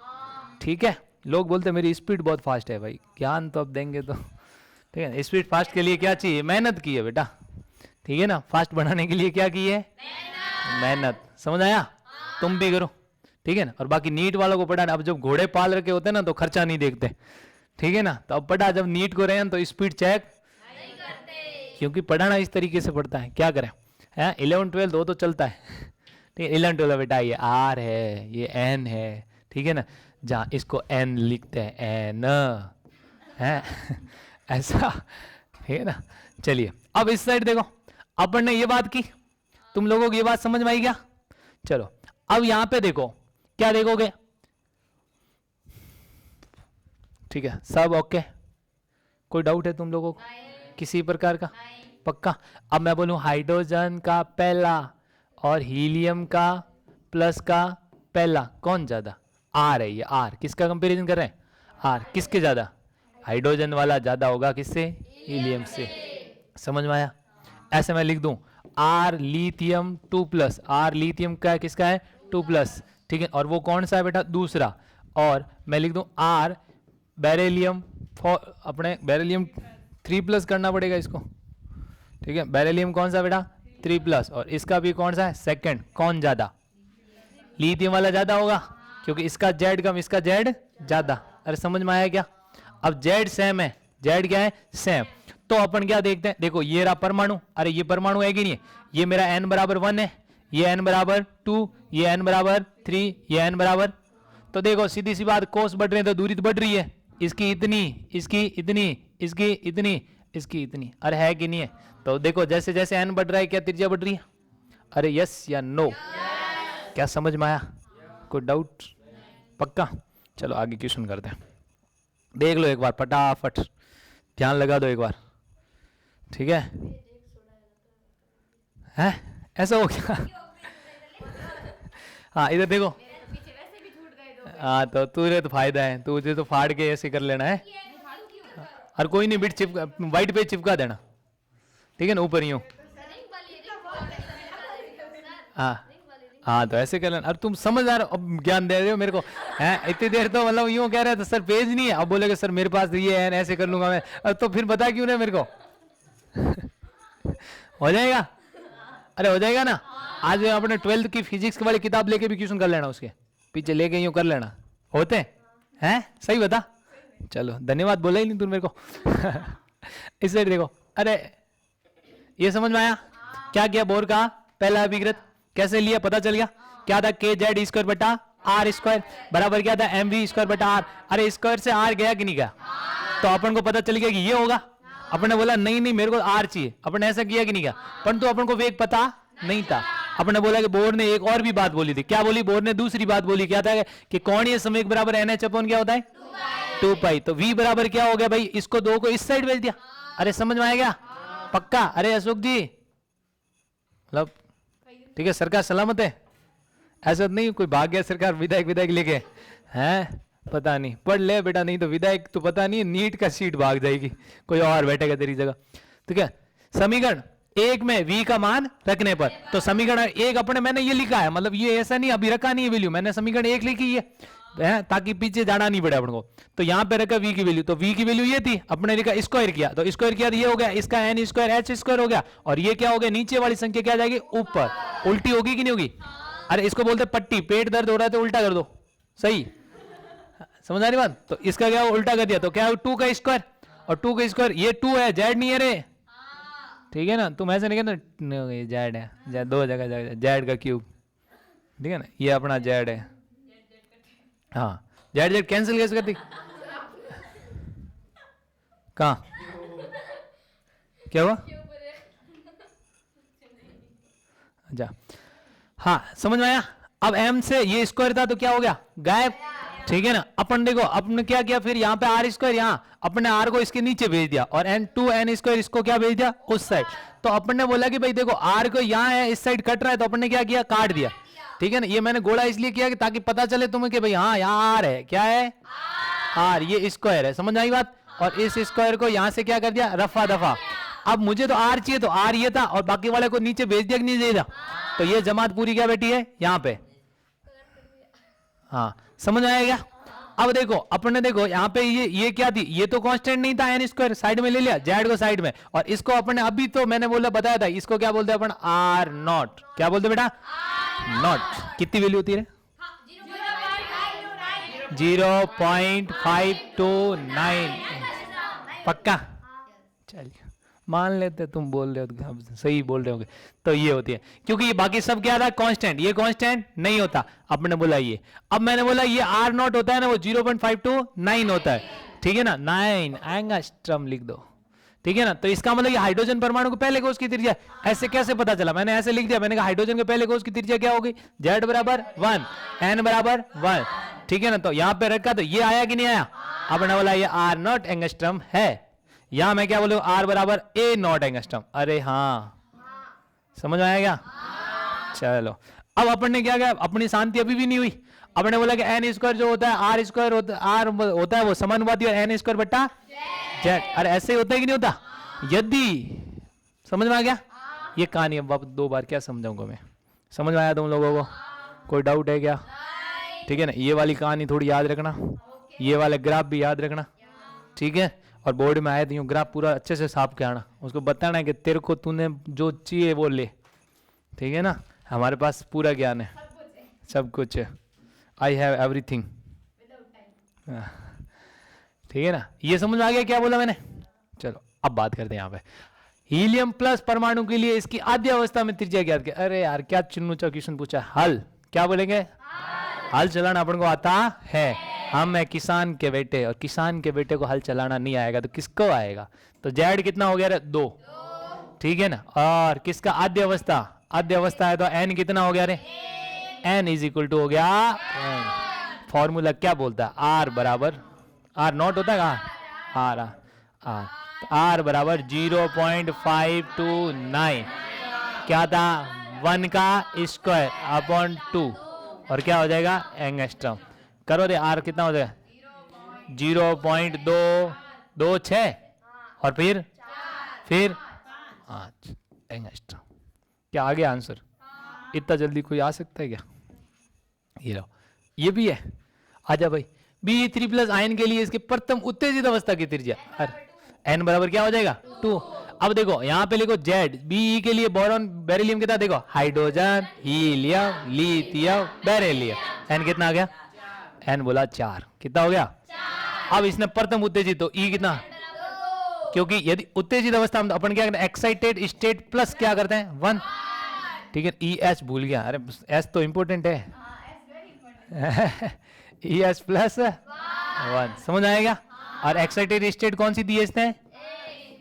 ठीक है। लोग बोलते मेरी स्पीड बहुत फास्ट है, भाई ज्ञान तो अब देंगे तो ठीक है। स्पीड फास्ट के लिए क्या चाहिए, मेहनत की है बेटा, ठीक है ना। फास्ट बनाने के लिए क्या की है, मेहनत। समझ आया, तुम भी करो, ठीक है ना। और बाकी नीट वालों को पढ़ाना, अब जब घोड़े पाल रखे होते हैं ना तो खर्चा नहीं देखते, ठीक है ना। तो अब पढ़ा, जब नीट को रहे तो स्पीड चेक नहीं करते, क्योंकि पढ़ाना इस तरीके से पढ़ता है, क्या करें। 11 12 वो तो चलता है, ठीक है। 11 12 बेटा ये आर है, ये एन है, ठीक है ना। जहाँ इसको एन लिखते हैं, एन है ऐसा, ठीक है ना। चलिए अब इस साइड देखो, अपन ने ये बात की, तुम लोगों को ये बात समझ में आई क्या। चलो अब यहां पे देखो, क्या देखोगे, ठीक है सब ओके, कोई डाउट है तुम लोगों को किसी प्रकार का, पक्का। अब मैं बोलूं हाइड्रोजन का पहला और हीलियम का प्लस का पहला कौन ज्यादा, आर है, ये आर किसका कंपैरिजन कर रहे हैं, आर किसके ज्यादा, हाइड्रोजन वाला ज्यादा होगा किससे, हीलियम से। समझ में आया। ऐसे मैं लिख दूं आर लिथियम 2+, आर लिथियम का किसका है 2+, ठीक है। और वो कौन सा है बेटा, दूसरा। और मैं लिख दूं आर बेरिलियम, अपने बेरिलियम 3+ करना पड़ेगा इसको, ठीक है। बेरिलियम कौन सा बेटा 3+, और इसका भी कौन सा है सेकंड, कौन ज्यादा, लिथियम वाला ज्यादा होगा क्योंकि इसका जेड कम, इसका जेड ज्यादा। अरे समझ में आया क्या। अब जेड सेम है, जेड क्या है सेम, तो अपन क्या देखते हैं, देखो ये रहा परमाणु, अरे ये परमाणु है कि नहीं है, ये मेरा n बराबर 1 है, ये n बराबर 2, ये n बराबर 3, ये n बराबर, तो देखो सीधी सी बात, कोस बढ़ रहे हैं तो दूरी तो बढ़ रही है, इसकी इतनी, इसकी इतनी, इसकी इतनी, इसकी इतनी, अरे है कि नहीं है। तो देखो जैसे जैसे n बढ़ रहा है क्या त्रिज्या बढ़ रही है, अरे यस या नो, क्या समझ में आया, कोई डाउट, पक्का। चलो आगे क्वेश्चन करते हैं, देख लो एक बार फटाफट, ध्यान लगा दो एक बार, ठीक है। हैं ऐसा हो गया हाँ इधर देखो, हाँ तो तुझे तो फायदा है, तुझे तो फाड़ के ऐसे कर लेना है, और कोई नहीं बिट चिपका, व्हाइट पेज चिपका देना, ठीक है ना, ऊपर यूं। हाँ हाँ तो ऐसे कर लेना। अब तुम समझ आ रहे हो, अब ज्ञान दे रहे हो मेरे को, हैं इतनी देर तो मतलब यूं कह रहे थे सर पेज नहीं है, अब बोलेगे सर मेरे पास ये है, ऐसे कर लूंगा मैं, अब तो फिर बता क्यों नहीं मेरे को हो जाएगा, अरे हो जाएगा ना। आज अपने 12th की फिजिक्स वाली किताब लेके भी क्वेश्चन कर लेना, उसके पीछे लेके यूं कर लेना, होते हैं सही बता। चलो धन्यवाद, बोला ही नहीं तू मेरे को इस साइड देखो, अरे ये समझ में आया क्या किया, बोर का पहला अभिकृत कैसे लिया, पता चल गया क्या था, के जेड स्क्वायर बटा आर स्क्वायर बराबर क्या था, एम वी स्क्वायर बटा आर। अरे स्क्वायर से आर गया कि नहीं गया, तो अपन को पता चल गया कि ये होगा। अपन ने बोला नहीं नहीं मेरे को आर चाहिए, अपन ने ऐसा किया कि नहीं किया, परंतु अपन को वेग पता नहीं था। अपन ने बोला कि बोर ने एक और भी बात बोली थी, क्या बोली, बोर ने दूसरी बात बोली, क्या था कि कोणीय संवेग बराबर NH अपॉन क्या होता है 2 पाई, तो V बराबर क्या हो गया भाई, इसको 2 को इस साइड भेज दिया। अरे समझ में आएगा पक्का। अरे अशोक जी मतलब ठीक है, सरकार सलामत है, ऐसा नहीं कोई भाग गया सरकार विधायक विधायक लेके, हैं पता नहीं, पढ़ ले बेटा, नहीं तो विधायक तो पता नहीं नीट का सीट भाग जाएगी, कोई और बैठेगा तेरी जगह, ठीक है। समीकरण 1 में v का मान रखने पर, तो समीकरण 1 अपने मैंने ये लिखा है, मतलब ये ऐसा नहीं अभी रखा नहीं है वैल्यू, मैंने समीकरण 1 लिखी है ताकि पीछे जाना नहीं पड़े अपन को। तो यहाँ पे रखा v की वैल्यू, तो v की वैल्यू ये थी, अपने लिखा स्क्वायर किया, तो स्क्वायर किया तो ये हो गया, इसका n स्क्वायर h स्क्वायर हो गया, और ये क्या हो गया, नीचे वाली संख्या क्या जाएगी ऊपर, उल्टी होगी कि नहीं होगी। अरे इसको बोलते पट्टी, पेट दर्द हो रहा है तो उल्टा कर दो, सही समझ आ रही बात। तो इसका क्या उल्टा कर दिया, तो क्या 2 का स्क्वायर, और 2 का स्क्वायर ये 2 है, जेड नहीं है रे, ठीक है ना, तुम ऐसे नहीं कहते ये जेड है, जेड 2 जगह जेड का क्यूब, ठीक है ना, ये अपना जेड है, हाँ, जेड जेड कैंसिल कैसे करती? कहाँ क्या हुआ? अच्छा, हाँ समझ में आया। अब m से ये स्क्वायर था तो क्या हो गया? गायब। ठीक है ना। अपन देखो अपन क्या किया फिर, यहाँ पे आर स्क्वायर, यहाँ अपने आर को इसके नीचे भेज दिया और n स्क्वायर इसको क्या भेज दिया? उस साइड। तो अपन ने बोला कि भाई देखो आर को यहाँ है, इस साइड कट रहा है, तो अपन ने क्या किया? काट दिया। ठीक है ना। ये मैंने गोला इसलिए किया कि ताकि पता चले तुम्हें कि भाई हाँ यहाँ आर है। क्या है? आर। ये स्क्वायर है। समझ आई बात? और इस स्क्वायर को यहाँ से क्या कर दिया? रफा दफा। अब मुझे तो आर चाहिए, तो आर ये था और बाकी वाले को नीचे भेज दिया कि नहीं भेजा? तो ये जमात पूरी क्या बैठी है यहाँ पे? हाँ, समझ आएगा। अब देखो अपन ने देखो यहाँ पे ये क्या थी? ये तो कांस्टेंट नहीं था, एन स्क्वायर साइड में ले लिया, जेड को साइड में, और इसको अपन ने अभी तो मैंने बोला बताया था, इसको क्या बोलते हैं अपन? Are not. क्या बोलते बेटा? नॉट। कितनी वैल्यू होती है? 0.529। पक्का? चलिए मान लेते तुम बोल रहे हो, सही बोल रहे होगे। तो ये होती है, क्योंकि ये बाकी सब क्या था? कांस्टेंट। ये कांस्टेंट नहीं होता। अब मैंने बोला ये, अब मैंने बोला ये आर नॉट होता है ना, वो 0.529 होता है। ठीक है ना। 9 एंगस्ट्रम लिख दो। ठीक है ना। तो इसका मतलब ये हाइड्रोजन परमाणु को पहले कोष की त्रिज्या। ऐसे कैसे पता चला? मैंने ऐसे लिख दिया, मैंने कहा हाइड्रोजन के पहले कोष की त्रिज्या क्या होगी? Z बराबर 1, N बराबर 1। ठीक है ना। तो यहाँ पे रखा तो ये आया कि नहीं आया? अब मैंने बोला ये आर नॉट एंगस्ट्रम है। यहां मैं क्या बोलूं? आर बराबर ए नॉट एंगस्ट्रम। अरे हाँ, समझ में आया क्या? चलो अब अपन ने क्या किया? अपनी शांति अभी भी नहीं हुई। अपन ने बोला कि एन स्क्वायर जो होता है आर स्क्वायर आर होता है वो समानुपाती और एन स्क्वायर बट्टा जेड। अरे ऐसे ही होता है कि नहीं होता? यदि समझ में आ गया? ये कहानी अब 2 बार क्या समझाऊंगा मैं? समझ में आया तुम लोगों को? कोई डाउट है क्या? ठीक है ना। ये वाली कहानी थोड़ी याद रखना, ये वाले ग्राफ भी याद रखना। ठीक है। और बोर्ड में आए तो यूं ग्राफ पूरा अच्छे से साफ के आना, उसको बताना है कि तेरे को तूने जो चाहिए वो ले। ठीक है ना। हमारे पास पूरा ज्ञान है, सब कुछ है। I have everything. ठीक है ना। ये समझ में आ गया क्या बोला मैंने? चलो अब बात करते हैं यहाँ पे हीलियम प्लस परमाणु के लिए इसकी आद्य अवस्था में त्रिज्या ज्ञात किया। अरे यार क्या चिन्नूचा क्वेश्चन पूछा। हल क्या बोलेंगे? हल चलाना अपन को आता है। हम है किसान के बेटे, और किसान के बेटे को हल चलाना नहीं आएगा तो किसको आएगा? तो जेड कितना हो गया रे? 2। ठीक है ना। और किसका आद्य अवस्था? आद्य अवस्था है तो एन कितना हो गया रे? एन इज इक्वल टू हो गया एन। फॉर्मूला क्या बोलता है? आर बराबर आर नॉट होता है आर आर आर बराबर 0.529 क्या था? 1 का स्क्वायर अपॉन 2 और क्या हो जाएगा? एंगस्ट्रम। करो दे। आर कितना हो जाएगा? 0.226 और फिर 5 एंगस्ट्रम। क्या आ गया आंसर? इतना जल्दी कोई आ सकता है क्या? ये लो, ये भी है। आजा भाई। Be3+ आयन के लिए इसके प्रथम उत्तेजित अवस्था की त्रिज्या n बराबर क्या हो जाएगा? 2। अब देखो यहाँ पे लिखो जेड। Be के लिए बोरॉन बेरिलियम कितना? देखो hydrogen helium lithium beryllium. n कितना आ गया? n बोला 4। कितना हो गया? अब इसने प्रथम उत्तेजित, तो E कितना? क्योंकि यदि उत्तेजित अवस्था में अपन क्या करते हैं? एक्साइटेड स्टेट प्लस क्या करते हैं? 1। ठीक है। ES भूल गया। अरे S तो इंपॉर्टेंट है। ES प्लस 1 समझ आएगा। और एक्साइटेड स्टेट कौन सी दी है इसने?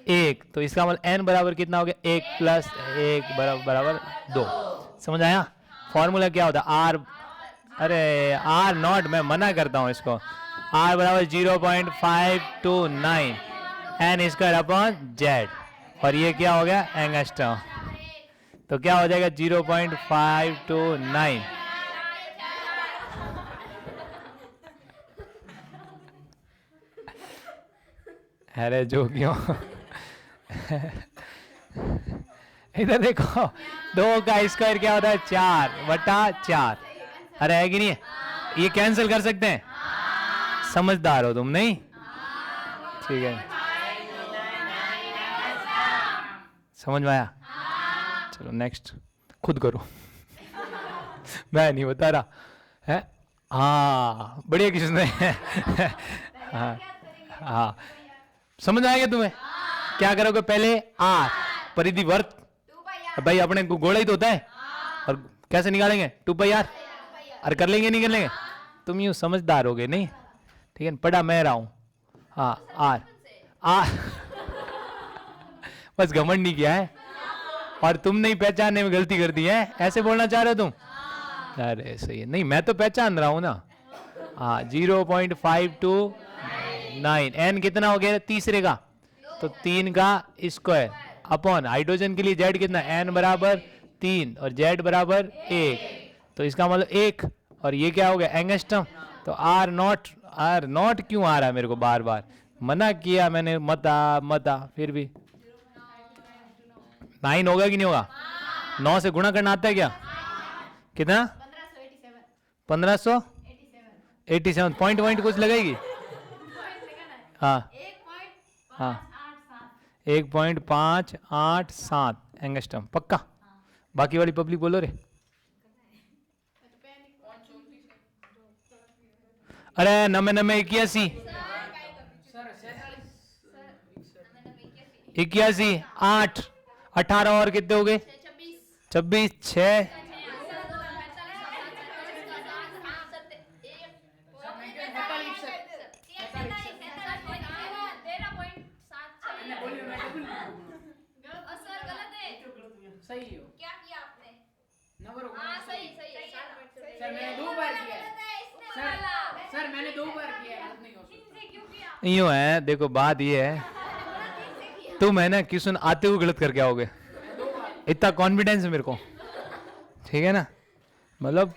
1। तो इसका मतलब n बराबर कितना हो गया? 1 + 1 बराबर 2। समझ आया? फॉर्मूला क्या होता है? आर, अरे आर नॉट, मैं मना करता हूं इसको। आर बराबर 0.529 एन स्क्वायर अपॉन जेड, और ये क्या हो गया? एंगस्ट्रॉम। तो क्या हो जाएगा? 0.529। अरे जो क्यों इधर देखो, 2 का स्क्वायर क्या होता है? 4/4। अरे है कि नहीं है? ये कैंसिल कर सकते हैं। समझदार हो तुम, नहीं? ठीक है, समझ में आया? चलो नेक्स्ट खुद करो। मैं नहीं बता रहा है। हाँ बढ़िया किसने है। हाँ हाँ समझ आएगा तुम्हें? क्या करोगे? पहले आर परिधिवर्त, भाई अपने गोला ही तो होता है, और कैसे निकालेंगे? 2πr। और कर लेंगे नहीं कर लेंगे? तुम यूं समझदार हो गए नहीं, ठीक है, पढ़ा मैं रहा हूं। हाँ आर बस घमंड नहीं किया है, और तुमने ही पहचानने में गलती कर दी है, ऐसे बोलना चाह रहे हो तुम? अरे सही है, नहीं मैं तो पहचान रहा हूं ना। हाँ 0.529, एन कितना हो गया तीसरे का, तो 3 का स्क्वायर अपॉन हाइड्रोजन के लिए जेड कितना, एन बराबर 3 और जेड बराबर 1, तो इसका मतलब 1, और ये क्या हो गया एंगस्ट्रम। तो आर नॉट क्यों आ रहा है मेरे को बार बार, मना किया मैंने मता फिर भी 9 होगा कि नहीं होगा? 9 से गुणा करना आता है क्या? कितना? 1587 पॉइंट कुछ लगेगी? हाँ हाँ 1.587 एंगस्ट्रम पक्का? बाकी वाली पब्लिक बोलो रे। अरे नमे 81 8 18 और कितने हो गए? 26 6 यूं है, देखो बात ये है, तुम है ना क्वेश्चन आते हुए गलत करके आओगे, इतना कॉन्फिडेंस है मेरे को, ठीक है ना, मतलब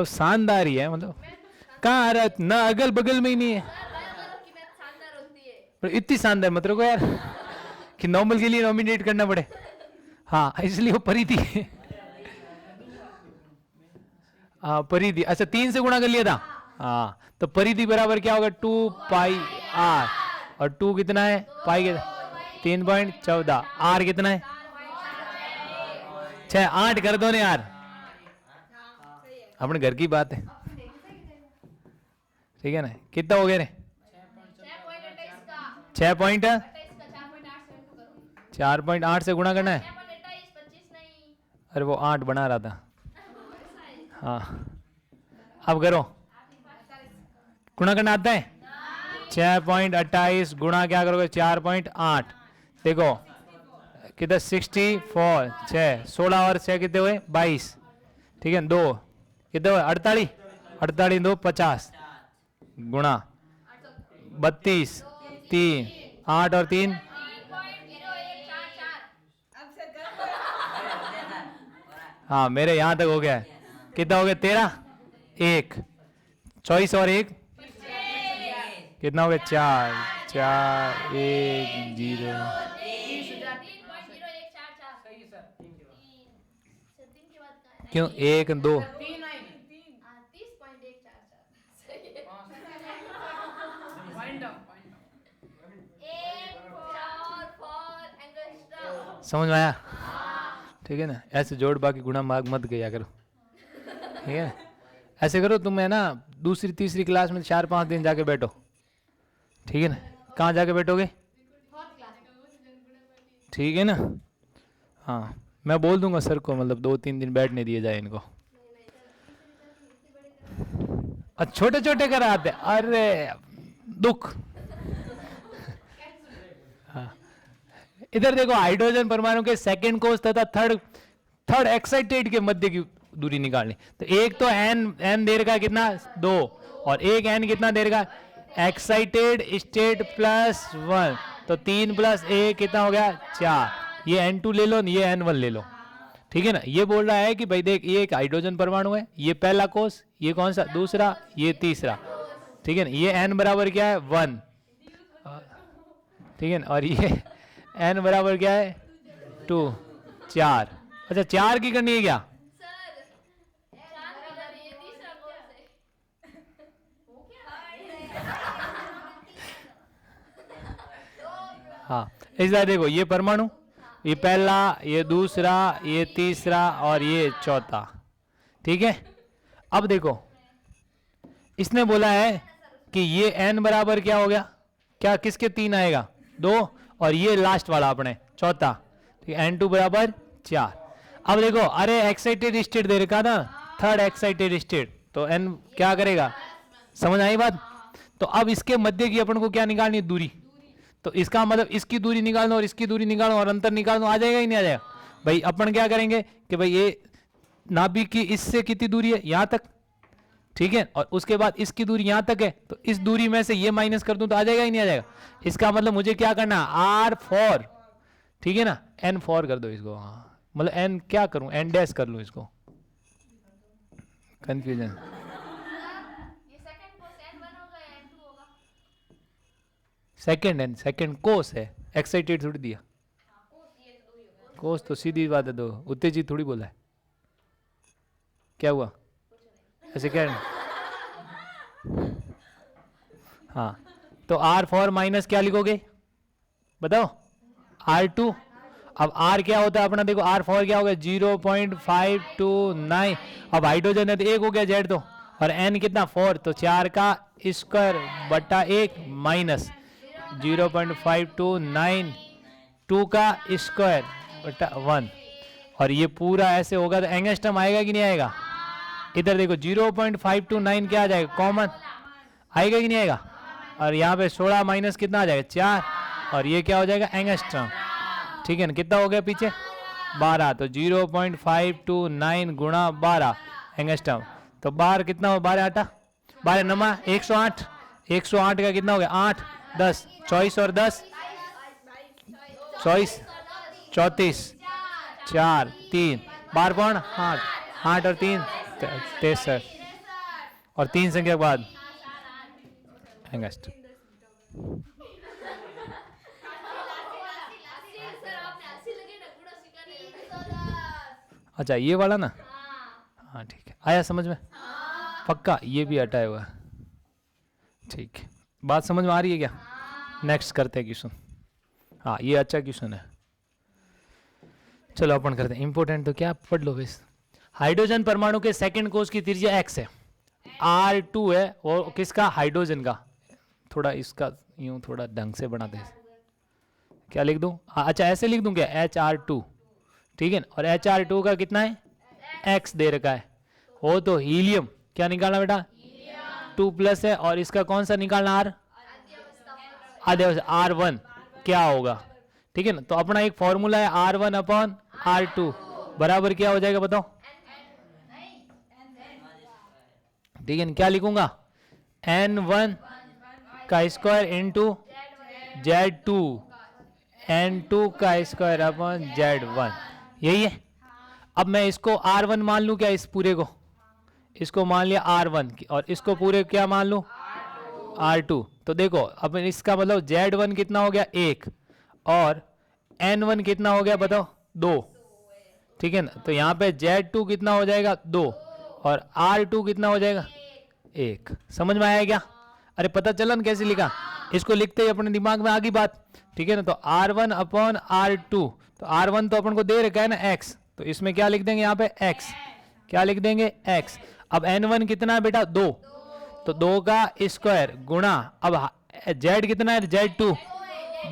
शानदार ही है, मतलब कहाँ आ रहा है ना, अगल बगल में ही नहीं है, पर इतनी शानदार मत रखो यार कि नॉर्मल के लिए नॉमिनेट करना पड़े। हाँ इसलिए वो परिधि हाँ परिधि, अच्छा 3 से गुणा कर लिया था, हाँ तो परिधि बराबर क्या होगा 2 पाई आर, और 2 कितना है पाई के 3.14, आर कितना है 6 8 कर दो ना यार, अपने घर की बात है, ठीक है ना, कितना हो गया रे 4.8 से गुणा करना है, अरे वो 8 बना रहा था, हाँ अब करो, गुणा करना आता है 6.28 गुणा क्या करोगे 4.8, देखो कितना 64 6 16 और 6 कितने हुए 22, ठीक है 2 कितने हुए 48 48 2 50 गुणा 32 3 8 और 3 हाँ मेरे यहाँ तक हो गया है, कितना हो गया 13 1 24 और 1 कितना हो गया 4 4 1 0, क्यों 1 2 समझ में आया, ठीक है ना, ऐसे जोड़ बाकी गुणा मार्ग मत गया करो, ठीक है, ऐसे करो तुम है ना दूसरी तीसरी क्लास में 4-5 दिन जाके बैठो, ठीक है ना, कहाँ जाके बैठोगे, ठीक है ना, हाँ मैं बोल दूंगा सर को, मतलब 2-3 दिन बैठने दिए जाए इनको, छोटे छोटे कराते, अरे दुख हाँ। इधर देखो हाइड्रोजन परमाणु के सेकंड कोष तथा थर्ड एक्साइटेड के मध्य की दूरी निकालनी, तो एक तो एन देर का कितना 2, और एक एन कितना देर का एक्साइटेड स्टेट प्लस 1, तो 3 + 1 कितना हो गया 4, ये N2 ले लो, ये N1 ले लो, ठीक है ना, ये बोल रहा है कि भाई देख ये एक हाइड्रोजन परमाणु है, ये पहला कोष, ये कौन सा दूसरा, ये तीसरा, ठीक है ना, ये N बराबर क्या है 1, ठीक है ना, और ये N बराबर क्या है 2 4, अच्छा 4 की करनी है क्या, हाँ इस तरह देखो, ये परमाणु, ये पहला, ये दूसरा, ये तीसरा और ये चौथा, ठीक है, अब देखो इसने बोला है कि ये n बराबर क्या हो गया, क्या किसके 3 आएगा 2, और ये लास्ट वाला अपने चौथा, ठीक है N2 बराबर 4, अब देखो अरे एक्साइटेड स्टेट दे रखा था, थर्ड एक्साइटेड स्टेट, तो n क्या करेगा, समझ आई बात। तो अब इसके मध्य की अपन को क्या निकालनी है, दूरी। तो इसका मतलब इसकी दूरी निकाल दो और इसकी दूरी निकाल दो और अंतर निकाल दो, आ जाएगा ही नहीं आ जाएगा। भाई अपन क्या करेंगे कि भाई ये नाभिक की इससे कितनी दूरी है, यहां तक, ठीक है, और उसके बाद इसकी दूरी यहां तक है, तो इस दूरी में से ये माइनस कर दूं तो आ जाएगा ही नहीं आ जाएगा। इसका मतलब मुझे क्या करना है, R4, ठीक है ना, N4 कर दो इसको, हाँ मतलब N क्या करूं, N डैश कर लूं इसको, कंफ्यूजन। सेकेंड एन, सेकेंड कोस है, एक्साइटेड थोड़ी दिया, कोस तो सीधी बात है, दो उत्तेजित थोड़ी बोला है, क्या हुआ ऐसे क्या है? हाँ तो R4 माइनस क्या लिखोगे बताओ, R2। अब R क्या होता है अपना, देखो R4 क्या हो गया 0.529, अब हाइड्रोजन है तो एक हो गया Z तो, और N कितना 4, तो 4 का स्क्वायर बटा 1 माइनस 0.529, 2 का स्क्वायर बटा 1, और ये पूरा ऐसे होगा तो एंगस्ट्रम आएगा कि नहीं आएगा। इधर देखो 0.529 क्या आ जाएगा, कॉमन आएगा कि नहीं आएगा, और यहाँ पे 16 माइनस कितना आ जाएगा 4, और ये क्या हो जाएगा एंगस्ट्रम, ठीक है ना, कितना हो गया पीछे 12, तो 0.529 गुणा 12 एंगस्ट्रम, तो 12 कितना हो, 12 8 12 नमा 108, 108 का कितना हो गया 8 10 24 और 10 24 34 4 3 12 पॉइंट 8 8 और 3 63, और 3 संख्या के बाद एंगस्ट। अच्छा ये वाला ना, हाँ ठीक है, आया समझ में, पक्का ये भी हटाया हुआ है, ठीक है, बात समझ में आ रही है क्या। नेक्स्ट करते हैं क्वेश्चन, हाँ ये अच्छा क्वेश्चन है, चलो अपन करते हैं, इंपॉर्टेंट तो क्या पढ़ लो बस। हाइड्रोजन परमाणु के सेकंड कोष की त्रिज्या x है, R2 है, और किसका, हाइड्रोजन का, थोड़ा इसका यूं थोड़ा ढंग से बनाते हैं, क्या लिख दूं, अच्छा ऐसे लिख दूं क्या, HR2, ठीक है, और HR2 का कितना है x दे रखा है, हो तो हीलियम क्या निकालना बेटा 2+ है, और इसका कौन सा निकालना R, R1 क्या होगा, ठीक है ना। तो अपना एक फॉर्मूला है R1 अपॉन R2 बराबर क्या हो जाएगा बताओ, ठीक है, क्या लिखूंगा N1 का स्क्वायर इंटू Z2, N2 का स्क्वायर अपॉन Z1, यही है। अब मैं इसको R1 मान लूं क्या, इस पूरे को, इसको मान लिया R1 और इसको पूरे क्या मान लूं R2, तो देखो अब इसका मतलब Z1 कितना हो गया 1 और N1 कितना हो गया बताओ 2, ठीक है ना, तो यहाँ पे Z2 कितना हो जाएगा 2 और R2 कितना हो जाएगा 1, समझ में आया क्या। अरे पता चला ना कैसे लिखा, इसको लिखते ही अपने दिमाग में आ गई बात, ठीक है ना। तो R1 अपॉन R2, तो R1 तो अपन को दे रखा है ना x, तो इसमें क्या लिख देंगे यहाँ पे x, क्या लिख देंगे x। अब N1 कितना है बेटा 2, तो 2 का स्क्वायर गुणा, अब Z कितना है Z2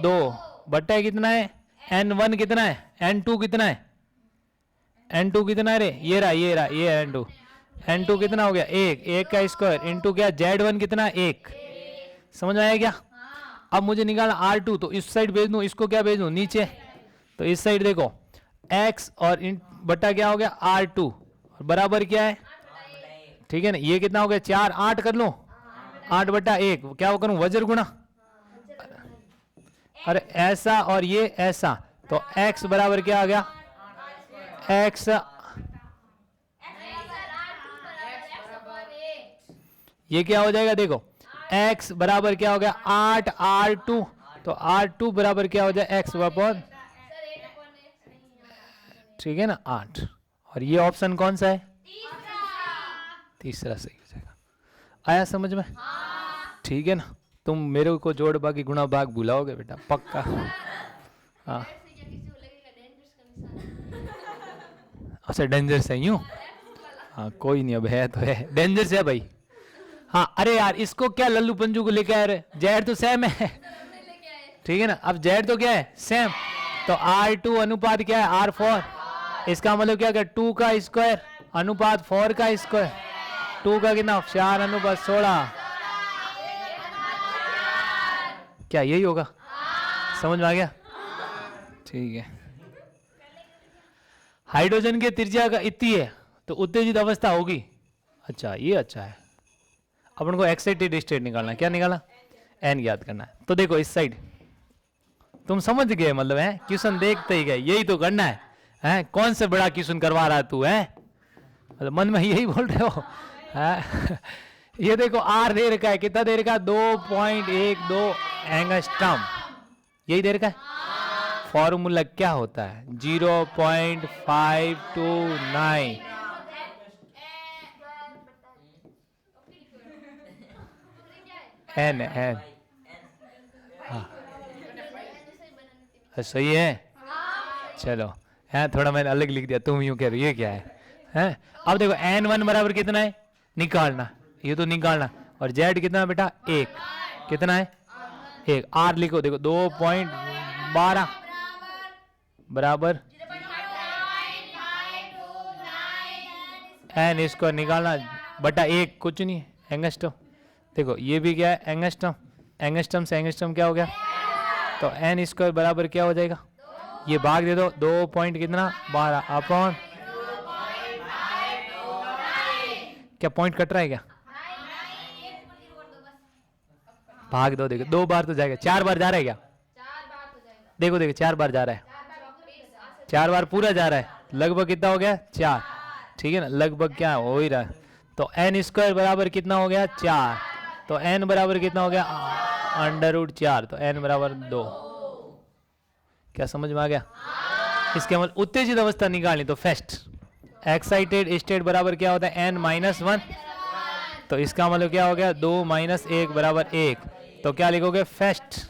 2 बट्टा कितना है N1 कितना है, N2 कितना है, N2 कितना है रे, ये रहा ये N2, N2 कितना हो गया 1 का स्क्वायर इंटू क्या Z1 कितना है 1, समझ में आया क्या। अब मुझे निकालना R2, तो इस साइड भेज दूं, इसको क्या भेज दूं नीचे, तो इस साइड देखो x और बट्टा क्या हो गया R2 और बराबर क्या है, ठीक है ना, ये कितना हो गया 4 8 कर लो 8 बट्टा 1, क्या करूं वज्र गुणा, अरे ऐसा और ये ऐसा, तो x बराबर क्या आ गया x, ये क्या हो जाएगा देखो x बराबर क्या हो गया 8 R2, तो R2 बराबर क्या हो जाए x अपॉन, ठीक है ना 8, और ये ऑप्शन कौन सा है तीसरा सही हो जाएगा। आया समझ में, ठीक है ना। तुम मेरे को जोड़ बाकी गुणा भाग भुलाओगे बेटा पक्का, हाँ अच्छा डेंजर से यूं, हाँ कोई नहीं अब है तो है, डेंजर से है भाई, हाँ अरे यार इसको क्या लल्लू पंजू को लेके आ रहे, जेड तो सेम है, ठीक है ना। अब जेड तो क्या है सेम, तो R2 अनुपात क्या है R4, इसका मतलब क्या 2 का स्क्वायर अनुपात 4 का स्क्वायर 2 का कितना 4 अनुपात 16। क्या यही होगा? समझ में आ गया? ठीक है। हाइड्रोजन के त्रिज्या का इतनी है तो उत्तेजित अवस्था होगी। अच्छा ये अच्छा है। अपन को एक्साइटेड स्टेट निकालना है। क्या निकालना? एन याद करना है। तो देखो इस साइड तुम समझ गए, मतलब है क्वेश्चन देखते ही गए, यही तो करना है। हैं कौन से बड़ा क्वेश्चन करवा रहा है तू? है मतलब मन में यही बोल रहे हो? है ये देखो आर दे रखा है, कितना दे रखा है? 2.12 एंगस्ट्रॉम, यही दे रखा है। फॉर्मूला क्या होता है? 0.529 एन एन। हाँ सही है। चलो है थोड़ा मैंने अलग लिख दिया, तुम यूं कह रही है क्या है? अब देखो n1 बराबर कितना है निकालना, ये तो निकालना। और z कितना बेटा? 1। कितना है? 1। r लिखो, देखो 2.12 बराबर n, इसको निकालना बटा 1, कुछ नहीं एंगस्ट्रॉम। देखो ये भी क्या है? एंगस्ट्रॉम। एंगस्ट्रॉम से एंगस्ट्रॉम क्या हो गया? तो n स्क्वायर बराबर क्या हो जाएगा? ये भाग दे दो 2 पॉइंट कितना 12 अपॉन, क्या पॉइंट कट रहा है क्या? भाग दो, देखो 2 बार तो जाएगा, 4 बार जा रहा है क्या? देखो देखो 4 बार जा रहा है, 4 बार पूरा जा रहा है, लगभग कितना हो गया? 4। ठीक है ना, लगभग क्या हो ही रहा है। तो n स्क्वायर बराबर कितना हो गया? 4। तो n बराबर कितना हो गया? √4। तो n बराबर 2। क्या समझ में आ गया? इसके मतलब उत्तेजित अवस्था निकालनी तो फर्स्ट एक्साइटेड स्टेट बराबर क्या होता है? n-1। तो इसका मतलब क्या हो गया? 2 - 1 बराबर 1। तो क्या लिखोगे? First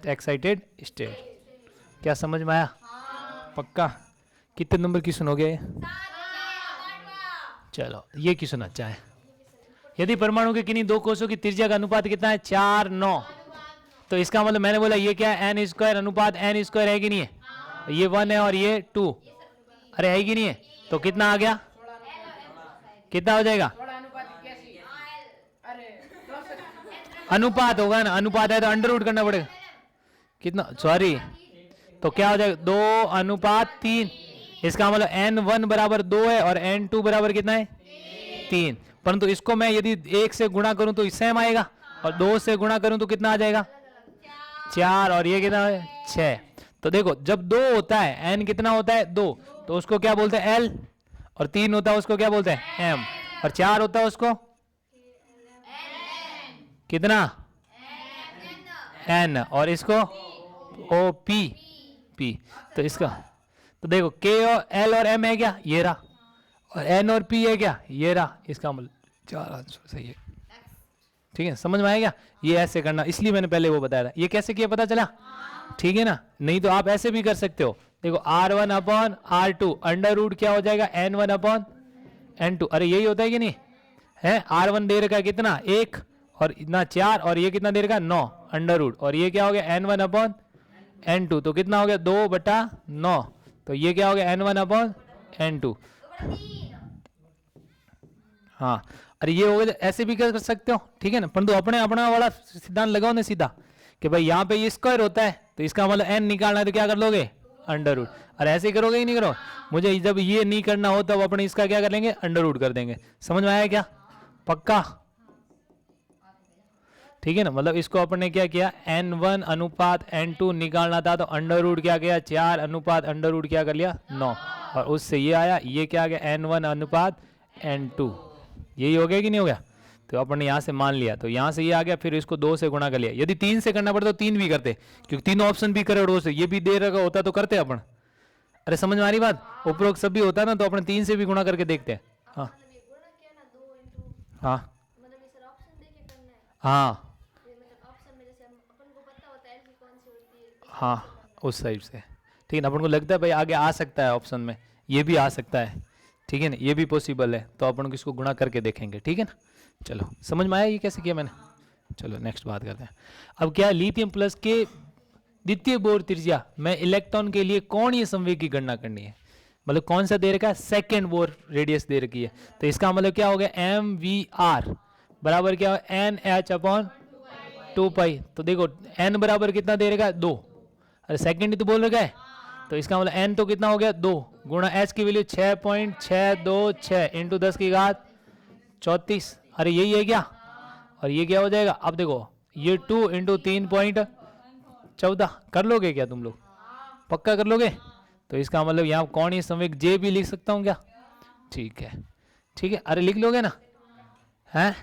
excited state. क्या समझ में आया? पक्का? कितने नंबर की सुनोगे? चलो ये क्वेश्चन अच्छा है। यदि परमाणु के किन्हीं दो कोषों की त्रिज्या का अनुपात कितना है? 4:9। तो इसका मतलब मैंने बोला ये क्या है? n स्क्वायर अनुपात n स्क्वायर है कि नहीं है? ये 1 है और ये 2, अरे है कि नहीं है? तो कितना आ गया? कितना हो जाएगा? अनुपात होगा ना, अनुपात है तो अंडर रूट करना पड़ेगा। कितना? सॉरी, तो क्या हो जाएगा? 2:3। इसका मतलब n1 बराबर 2 है और n2 बराबर कितना है? 3। परंतु इसको मैं यदि 1 से गुणा करूं तो सेम आएगा, और 2 से गुणा करूं तो कितना आ जाएगा? 4। और ये कितना है? 6। तो देखो जब 2 होता है, n कितना होता है? 2, तो उसको क्या बोलते हैं? l। और 3 होता है उसको क्या बोलते हैं? m। और 4 होता है उसको कितना? n। और इसको o p p। तो इसका तो देखो k और l और m है क्या? ये रहा। और n और p है क्या? ये रहा। इसका मतलब 4 आंसर सही है। ठीक है, समझ में आएगा? ये ऐसे करना, इसलिए मैंने पहले वो बताया था। ये कैसे किया पता चला? ठीक है ना? नहीं तो आप ऐसे भी कर सकते हो। देखो r1 upon r2 under root क्या हो जाएगा? n1 upon n2। अरे यही होता है कि नहीं है? r1 दे रखा है कितना? 1 और इतना 4, और ये कितना दे रखा है? 9 अंडर रूट। और ये क्या हो गया? n1 upon n2। तो कितना हो गया? 2/9। तो ये क्या हो गया? n1 upon n2। हाँ, अरे ये हो गया। ऐसे भी कर सकते हो, ठीक है ना? परंतु अपने अपना वाला सिद्धांत लगाओ ना सीधा, कि भाई यहाँ पे ये स्क्वायर होता है तो इसका मतलब n निकालना है तो क्या कर लोगे? Under root. और ऐसे ही करोगे ही नहीं करो? मुझे जब ये नहीं करना हो तब अपने इसका क्या कर लेंगे? अंडर रूट कर देंगे। समझ में आया क्या? पक्का? ठीक है ना? मतलब इसको अपने क्या किया? n1 अनुपात n2 निकालना था तो अंडर रूट क्या किया? 4 अनुपात अंडर रूट क्या कर लिया? 9। और उससे ये आया, ये क्या आ गया? n1 अनुपात n2। यही हो गया कि नहीं हो गया? तो अपन ने यहाँ से मान लिया, तो यहाँ से ये आ गया, फिर इसको 2 से गुणा कर लिया। यदि 3 से करना पड़ता तो 3 भी करते, क्योंकि तीनों ऑप्शन भी करोड़ों से, ये भी दे रखा होता तो करते अपन। अरे समझ में आ रही बात? उपरोक्त सब भी होता ना तो अपन 3 से भी गुणा करके देखते हैं। हाँ हाँ हाँ हाँ, उस साइड से। ठीक है ना? अपन को लगता है भाई आगे आ सकता है ऑप्शन में, ये भी आ सकता है। ठीक है ना? ये भी पॉसिबल है, तो अपन को इसको गुणा करके देखेंगे। ठीक है ना? चलो समझ में आया ये कैसे किया मैंने? चलो नेक्स्ट बात करते हैं। अब क्या है? लिथियम प्लस के द्वितीय बोर त्रिज्या में इलेक्ट्रॉन के लिए कोणीय संवेग की गणना करनी है। मतलब कौन सा दे रखा है, सेकेंड वो रेडियस दे रखी है। तो इसका मतलब क्या हो गया, एम वी आर बराबर क्या हो, एन एच अपॉन 2 पाई। तो देखो एन बराबर कितना दे रखा है, 2। अरे सेकेंड ही तो बोल रखा है, तो इसका मतलब एन तो कितना हो गया, 2 गुणा एच की वैल्यू 6.626 इंटू 10 की घात 34। अरे यही है क्या, और ये क्या हो जाएगा, अब देखो ये 2 इंटू 3.14 कर लोगे क्या तुम लोग, पक्का कर लोगे। तो इसका मतलब यहाँ कोणीय संवेग जे भी लिख सकता हूँ क्या, ठीक है ठीक है, अरे लिख लोगे ना, हैं।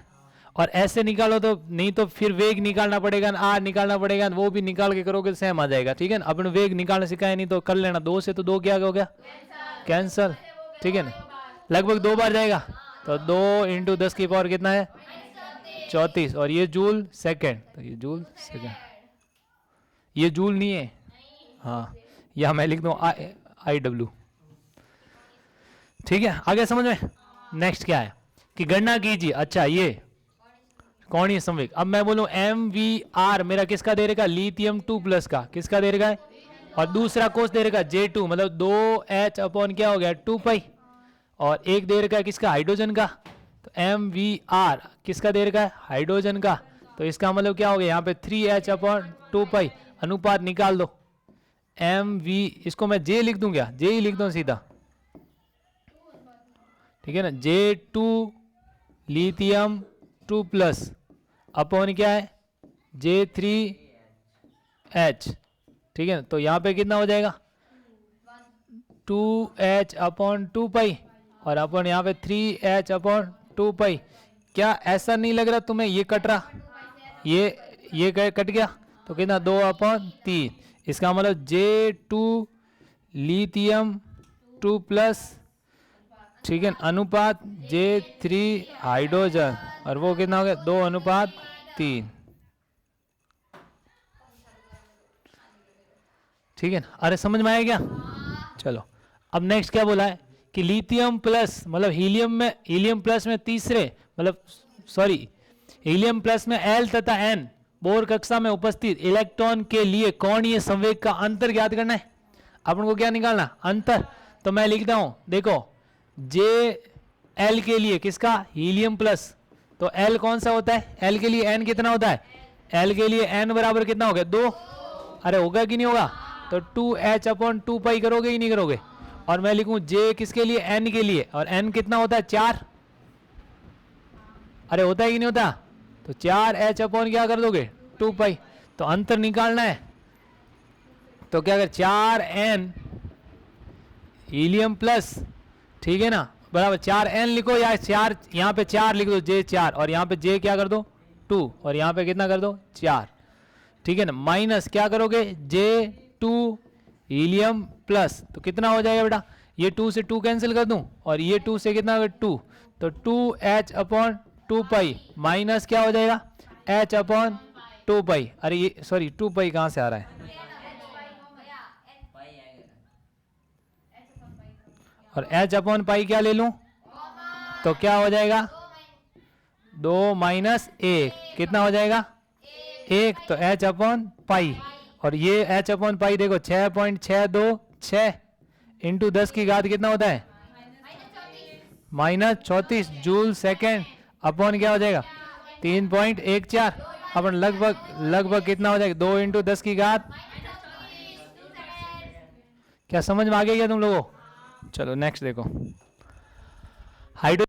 और ऐसे निकालो तो, नहीं तो फिर वेग निकालना पड़ेगा, आर निकालना पड़ेगा, वो भी निकाल के करोगे सेम आ जाएगा, ठीक है ना। अपन वेग निकालना सिखाया नहीं तो कर लेना, 2 से तो 2 क्या हो गया, कैंसल, ठीक है ना, लगभग 2 बार जाएगा। तो 2 इंटू 10 की पावर कितना है, 34, और ये जूल सेकेंड, तो ये जूल सेकेंड, ये जूल नहीं है, हाँ, या मैं लिख दूँ आई डब्ल्यू, ठीक है, आगे समझ में। नेक्स्ट क्या है कि गणना कीजिए, अच्छा ये कोणीय संवेग। अब मैं बोलूं एम वी आर मेरा किसका दे रखा, लिथियम 2+ का, किसका दे रखा है, और दूसरा कोष दे रखा J2, मतलब 2H अपॉन क्या हो गया 2 पाई, और एक दे रखा है किसका, हाइड्रोजन का। तो एम वी आर किसका दे रखा है, हाइड्रोजन का। तो इसका मतलब क्या हो गया, यहाँ पे 3H अपॉन 2 पाई, अनुपात निकाल दो। एम वी, इसको मैं J लिख दूं क्या, J ही लिख दूं सीधा, ठीक है ना, J2 लिथियम 2+ अपॉन क्या है J3H, ठीक है ना। तो यहाँ पे कितना हो जाएगा 2H अपॉन 2 पाई, और अपन यहाँ पे 3H अपॉन 2 पाई। क्या ऐसा नहीं लग रहा तुम्हें ये कट रहा, ये कट गया, तो कितना 2/3। इसका मतलब J2 लिथियम 2+, ठीक है, अनुपात J3 हाइड्रोजन, और वो कितना हो गया 2/3, ठीक है ना। अरे समझ में आया क्या, चलो अब नेक्स्ट क्या बोला है कि लिथियम प्लस मतलब हीलियम प्लस में तीसरे, मतलब सॉरी हीलियम प्लस में एल तथा एन बोर कक्षा में उपस्थित इलेक्ट्रॉन के लिए कोणीय संवेग का अंतर ज्ञात करना है। अपन को क्या निकालना, अंतर। तो मैं लिखता हूं देखो, जे एल के लिए किसका, हीलियम प्लस, तो एल कौन सा होता है, एल के लिए एन कितना होता है, एल के लिए एन बराबर कितना हो गया 2। अरे होगा कि नहीं होगा, तो 2H अपॉन 2 पाई करोगे ही नहीं करोगे। और मैं लिखूं जे किसके लिए, एन के लिए, और एन कितना होता है 4। अरे होता है कि नहीं होता, तो 4H अपॉन क्या कर दोगे 2 पाई। तो अंतर निकालना है, तो क्या कर 4N हीलियम प्लस, ठीक है ना, बराबर 4N लिखो, या 4 यहाँ पे 4 लिख दो J4, और यहाँ पे J क्या कर दो 2, और यहाँ पे कितना कर दो 4, ठीक है ना, माइनस क्या करोगे J2 हीलियम प्लस, तो कितना हो जाएगा बेटा, ये 2 से 2 कैंसिल कर दूं, और ये 2 से कितना 2, तो 2H अपॉन 2 पाई माइनस क्या हो जाएगा H अपॉन 2 पाई। अरे ये सॉरी 2 पाई कहाँ से आ रहा है, और H अपॉन पाई क्या ले लूं, तो क्या हो जाएगा 2 - 1, कितना हो जाएगा 1, तो H अपॉन पाई, और ये H अपॉन पाई देखो 6.626 इंटू 10 की घात कितना होता है -34 जूल सेकेंड अपॉन क्या हो जाएगा 3.14। अपन लगभग लगभग कितना हो जाएगा 2 इंटू 10 की घात। क्या समझ में आ गया क्या तुम लोगों को। चलो नेक्स्ट देखो, हाइड्रो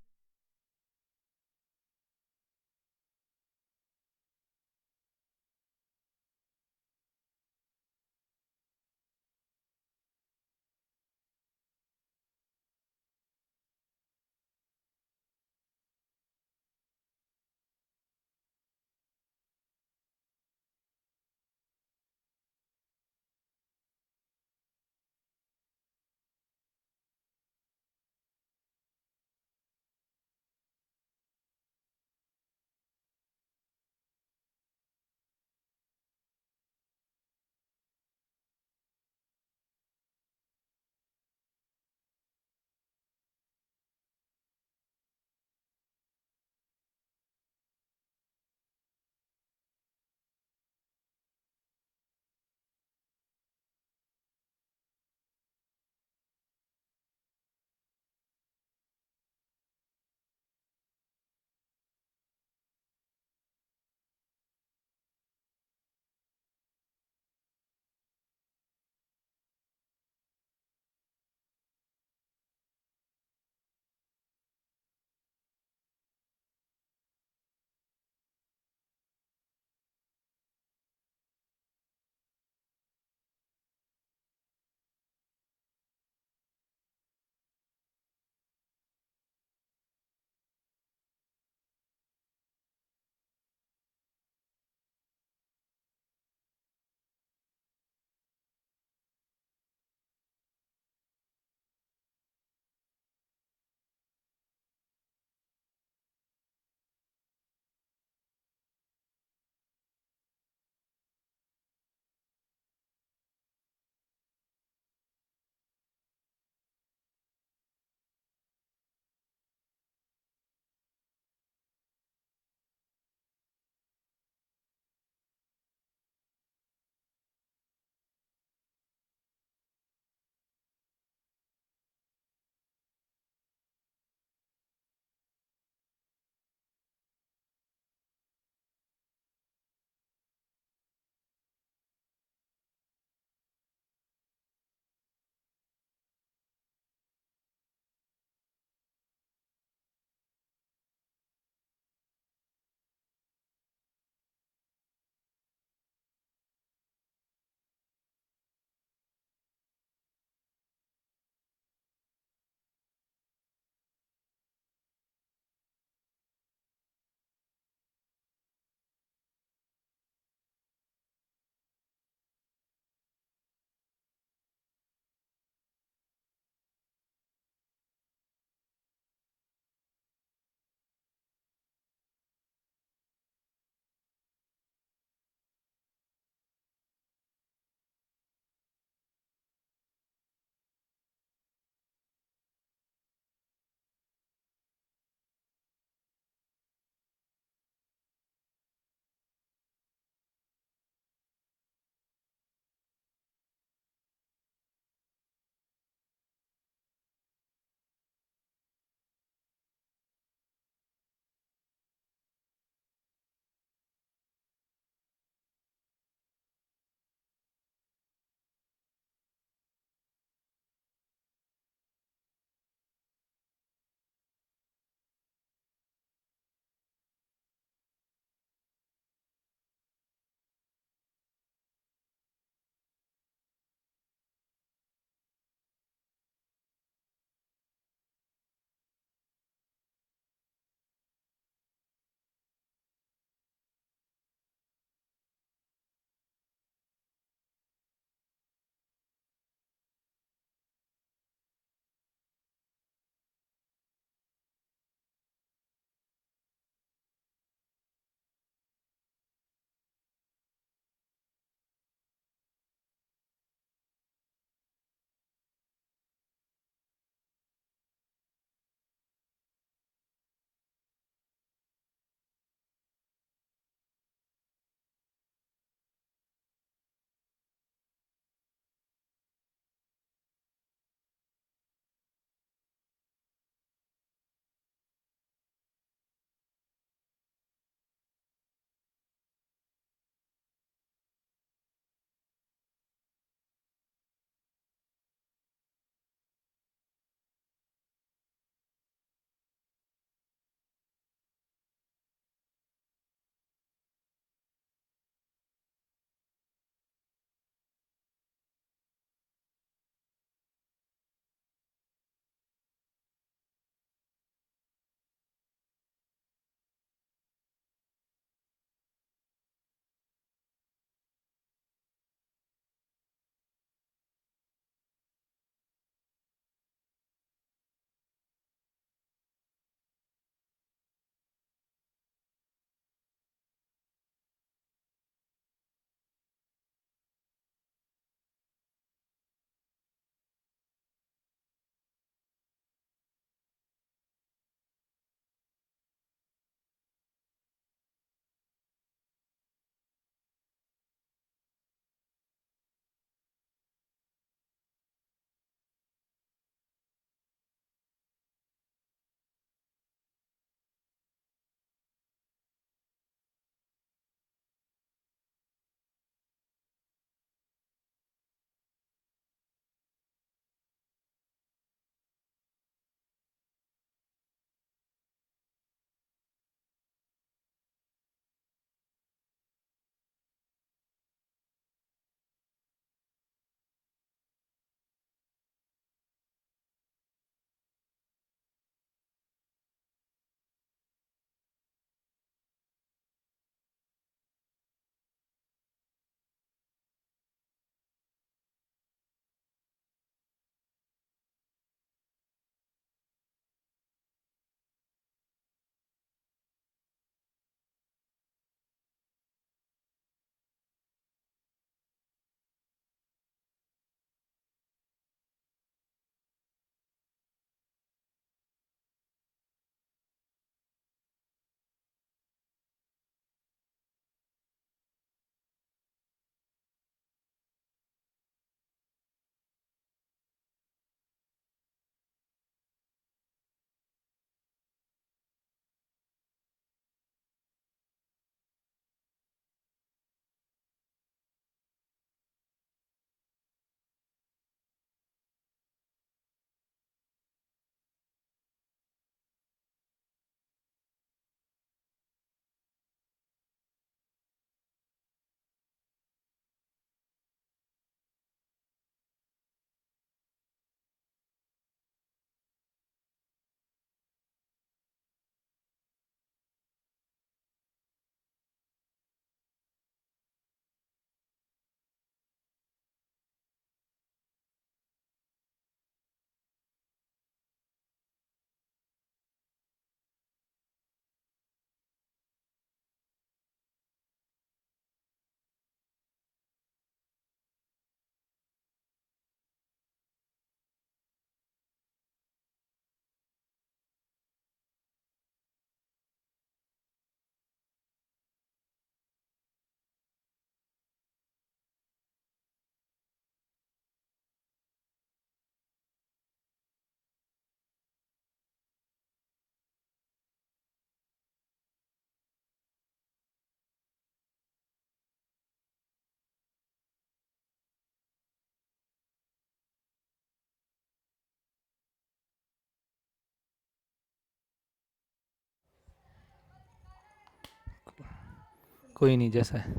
कोई नहीं, जैसा है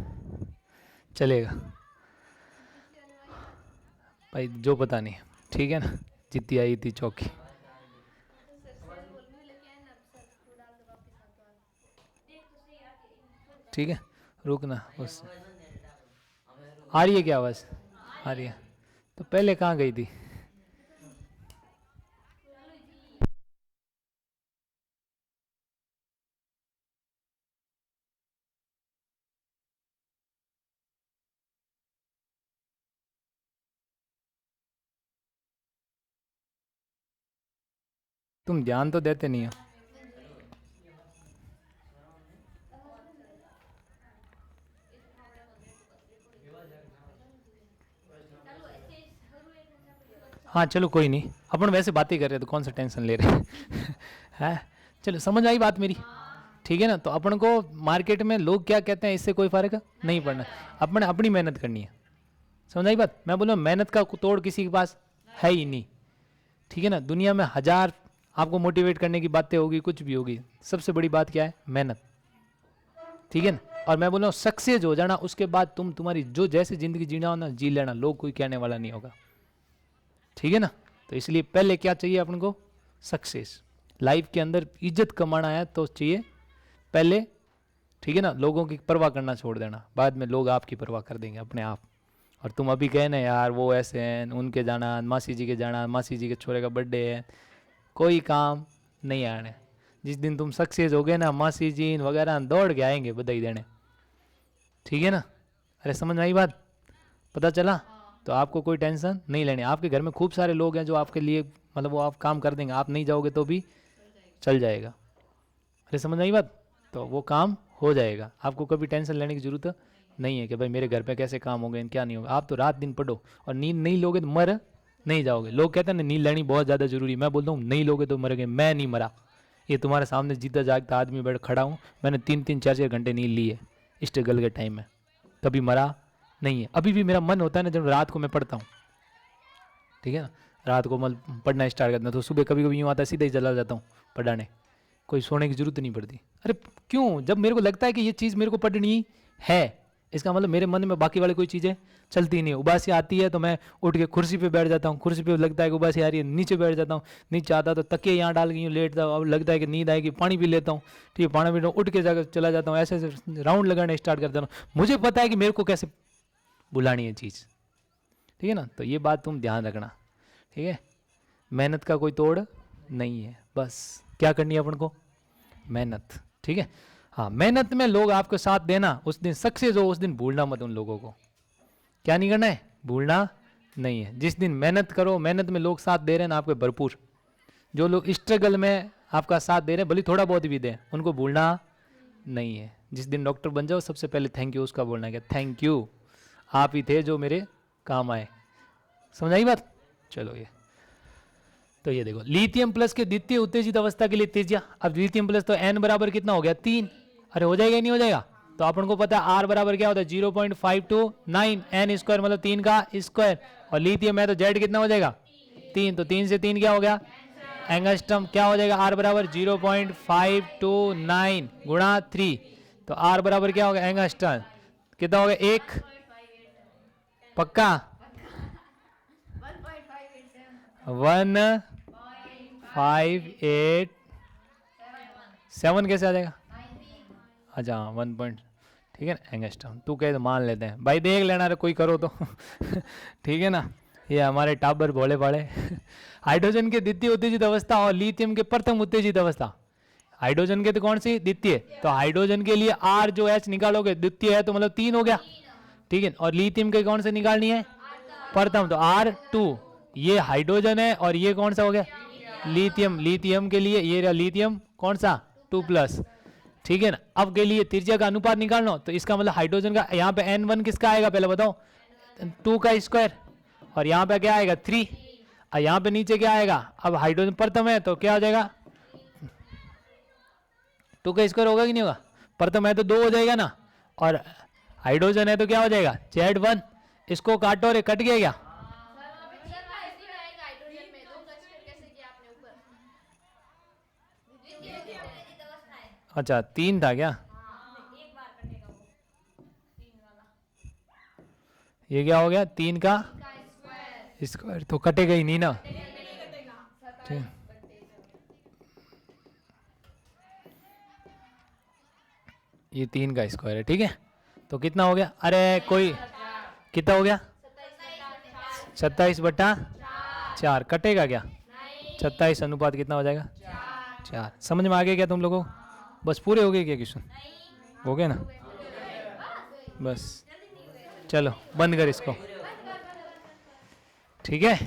चलेगा भाई, जो पता नहीं, ठीक है ना, जितनी आई थी चौकी। ठीक है, रुकना बस। आ रही है क्या आवाज़? आ रही है। तो पहले कहाँ गई थी? तुम ध्यान तो देते नहीं हो। हाँ चलो कोई नहीं, अपन वैसे बातें कर रहे तो कौन सा टेंशन ले रहे हैं हैं? चलो समझ आई बात मेरी, ठीक है ना। तो अपन को मार्केट में लोग क्या कहते हैं इससे कोई फर्क नहीं पड़ना, अपन अपनी मेहनत करनी है। समझ आई बात? मैं बोलूँ मेहनत का तोड़ किसी के पास है ही नहीं, ठीक है ना। दुनिया में 1000 आपको मोटिवेट करने की बातें होगी, कुछ भी होगी, सबसे बड़ी बात क्या है? मेहनत, ठीक है ना। और मैं बोल रहा हूँ सक्सेस हो जाना, उसके बाद तुम तुम्हारी जो जैसे ज़िंदगी जीना हो ना जी लेना, लोग कोई कहने वाला नहीं होगा, ठीक है ना। तो इसलिए पहले क्या चाहिए अपन को? सक्सेस। लाइफ के अंदर इज्जत कमाना है तो चाहिए पहले, ठीक है ना। लोगों की परवाह करना छोड़ देना, बाद में लोग आपकी परवाह कर देंगे अपने आप। और तुम अभी कहे ना यार वो ऐसे हैं, उनके जाना, मासी जी के जाना, मासी जी के छोरे का बर्थडे है, कोई काम नहीं आने। जिस दिन तुम सक्सेस हो गए ना, मासी जी वगैरह दौड़ के आएंगे बधाई देने, ठीक है ना। अरे समझ में आई बात? पता चला? तो आपको कोई टेंशन नहीं लेनी। आपके घर में खूब सारे लोग हैं जो आपके लिए, मतलब वो आप काम कर देंगे, आप नहीं जाओगे तो भी चल जाएगा। अरे समझ में आई बात? तो वो काम हो जाएगा, आपको कभी टेंशन लेने की ज़रूरत नहीं है कि भाई मेरे घर पे कैसे काम होंगे, क्या नहीं होगा। आप तो रात दिन पढ़ो, और नींद नहीं लोगे तो मर नहीं जाओगे। लोग कहते हैं ना नींद लेनी बहुत ज़्यादा ज़रूरी, मैं बोलता हूँ नहीं लोगे तो मरोगे। मैं नहीं मरा, ये तुम्हारे सामने जीता जागता आदमी बैठ खड़ा हूँ, मैंने 3-3 4-4 घंटे नींद ली है स्ट्रगल के टाइम में, कभी मरा नहीं है। अभी भी मेरा मन होता है ना जब रात को मैं पढ़ता हूँ, ठीक है ना, रात को मैं पढ़ना स्टार्ट करता हूँ, तो सुबह कभी कभी यूँ आता है सीधा ही चला जाता हूँ पढ़ाने, कोई सोने की ज़रूरत नहीं पड़ती। अरे क्यों? जब मेरे को लगता है कि ये चीज़ मेरे को पढ़नी है, इसका मतलब मेरे मन में बाकी वाली कोई चीज़ें चलती नहीं है। उबासी आती है तो मैं उठ के कुर्सी पे बैठ जाता हूँ, कुर्सी पे लगता है कि उबासी आ रही है, नीचे बैठ जाता हूँ, नीचे आता तो तकिए यहाँ डाल के यूँ लेट जाऊँ, अब लगता है कि नींद आएगी, पानी पी लेता हूँ, ठीक है, पानी पी उठ के जाकर चला जाता हूँ, ऐसे ऐसे राउंड लगाने स्टार्ट कर देता हूँ। मुझे पता है कि मेरे को कैसे बुलानी है चीज़, ठीक है ना। तो ये बात तुम ध्यान रखना, ठीक है। मेहनत का कोई तोड़ नहीं है, बस क्या करनी है अपन को? मेहनत, ठीक है। हाँ, मेहनत में लोग आपके साथ देना, उस दिन सक्सेस हो उस दिन भूलना मत उन लोगों को। क्या नहीं करना है? भूलना नहीं है। जिस दिन मेहनत करो, मेहनत में लोग साथ दे रहे हैं ना आपके भरपूर, जो लोग स्ट्रगल में आपका साथ दे रहे हैं, भले थोड़ा बहुत भी दें, उनको भूलना नहीं है। जिस दिन डॉक्टर बन जाओ सबसे पहले थैंक यू उसका बोलना है, कि थैंक यू, आप ही थे जो मेरे काम आए। समझ आई बात? चलो ये तो ये देखो, लिथियम प्लस के द्वितीय उत्तेजित अवस्था के लिए त्रिज्या, अब लिथियम प्लस तो n बराबर कितना हो गया? 3। अरे हो जाएगा नहीं हो जाएगा? तो अपन को पता है r बराबर क्या होता है? 0.529 n स्क्वायर, मतलब 3 का स्क्वायर, और लिथियम है तो z कितना हो जाएगा? 3। तो 3 से 3 क्या हो गया? एंगस्ट्रम। क्या हो जाएगा? r बराबर 0.529 गुणा 3, तो r बराबर क्या होगा? एंगस्ट्रम कितना हो गया? 1। पक्का? 1.587 कैसे आ जाएगा? अच्छा हाँ 1 पॉइंट, ठीक है ना, एंगस्ट्रम। तू कहे तो मान लेते हैं भाई, देख लेना रे कोई करो तो ठीक है ना, ये हमारे टाबर भोले भाले हाइड्रोजन के द्वितीय उत्तेजित अवस्था और लिथियम के प्रथम उत्तेजित अवस्था। हाइड्रोजन के तो कौन सी? द्वितीय। तो हाइड्रोजन के लिए आर जो एच निकालोगे, द्वितीय है तो मतलब 3 हो गया, ठीक है। और लिथियम के कौन से निकालनी है? प्रथम, तो R2। ये हाइड्रोजन है और ये कौन सा हो गया? लिथियम। लिथियम के लिए ये रहा लिथियम कौन सा? 2+, ठीक है ना। अब के लिए त्रिज्या का अनुपात निकालना, तो इसका मतलब हाइड्रोजन का यहाँ पे N1 किसका आएगा पहले बताओ? 2 का स्क्वायर, और यहाँ पे क्या आएगा? 3, और यहाँ पे नीचे क्या आएगा? अब हाइड्रोजन प्रथम है तो क्या हो जाएगा? 2 का स्क्वायर होगा कि नहीं होगा? प्रथम है तो 2 हो जाएगा ना, और हाइड्रोजन है तो क्या हो जाएगा? Z1। इसको काटो रे, कट गया क्या? अच्छा 3 था क्या? ये क्या हो गया 3 का स्क्वायर, तो कटेगा ही नहीं ना। ठीक। ये 3 का स्क्वायर है, ठीक है। तो कितना हो गया, अरे कोई कितना हो गया 27/4, कटेगा क्या 27 अनुपात कितना हो जाएगा 4। समझ में आ गया क्या तुम लोगों को? बस पूरे हो गए क्या क्वेश्चन? हो गए ना? बस चलो बंद कर इसको, ठीक है।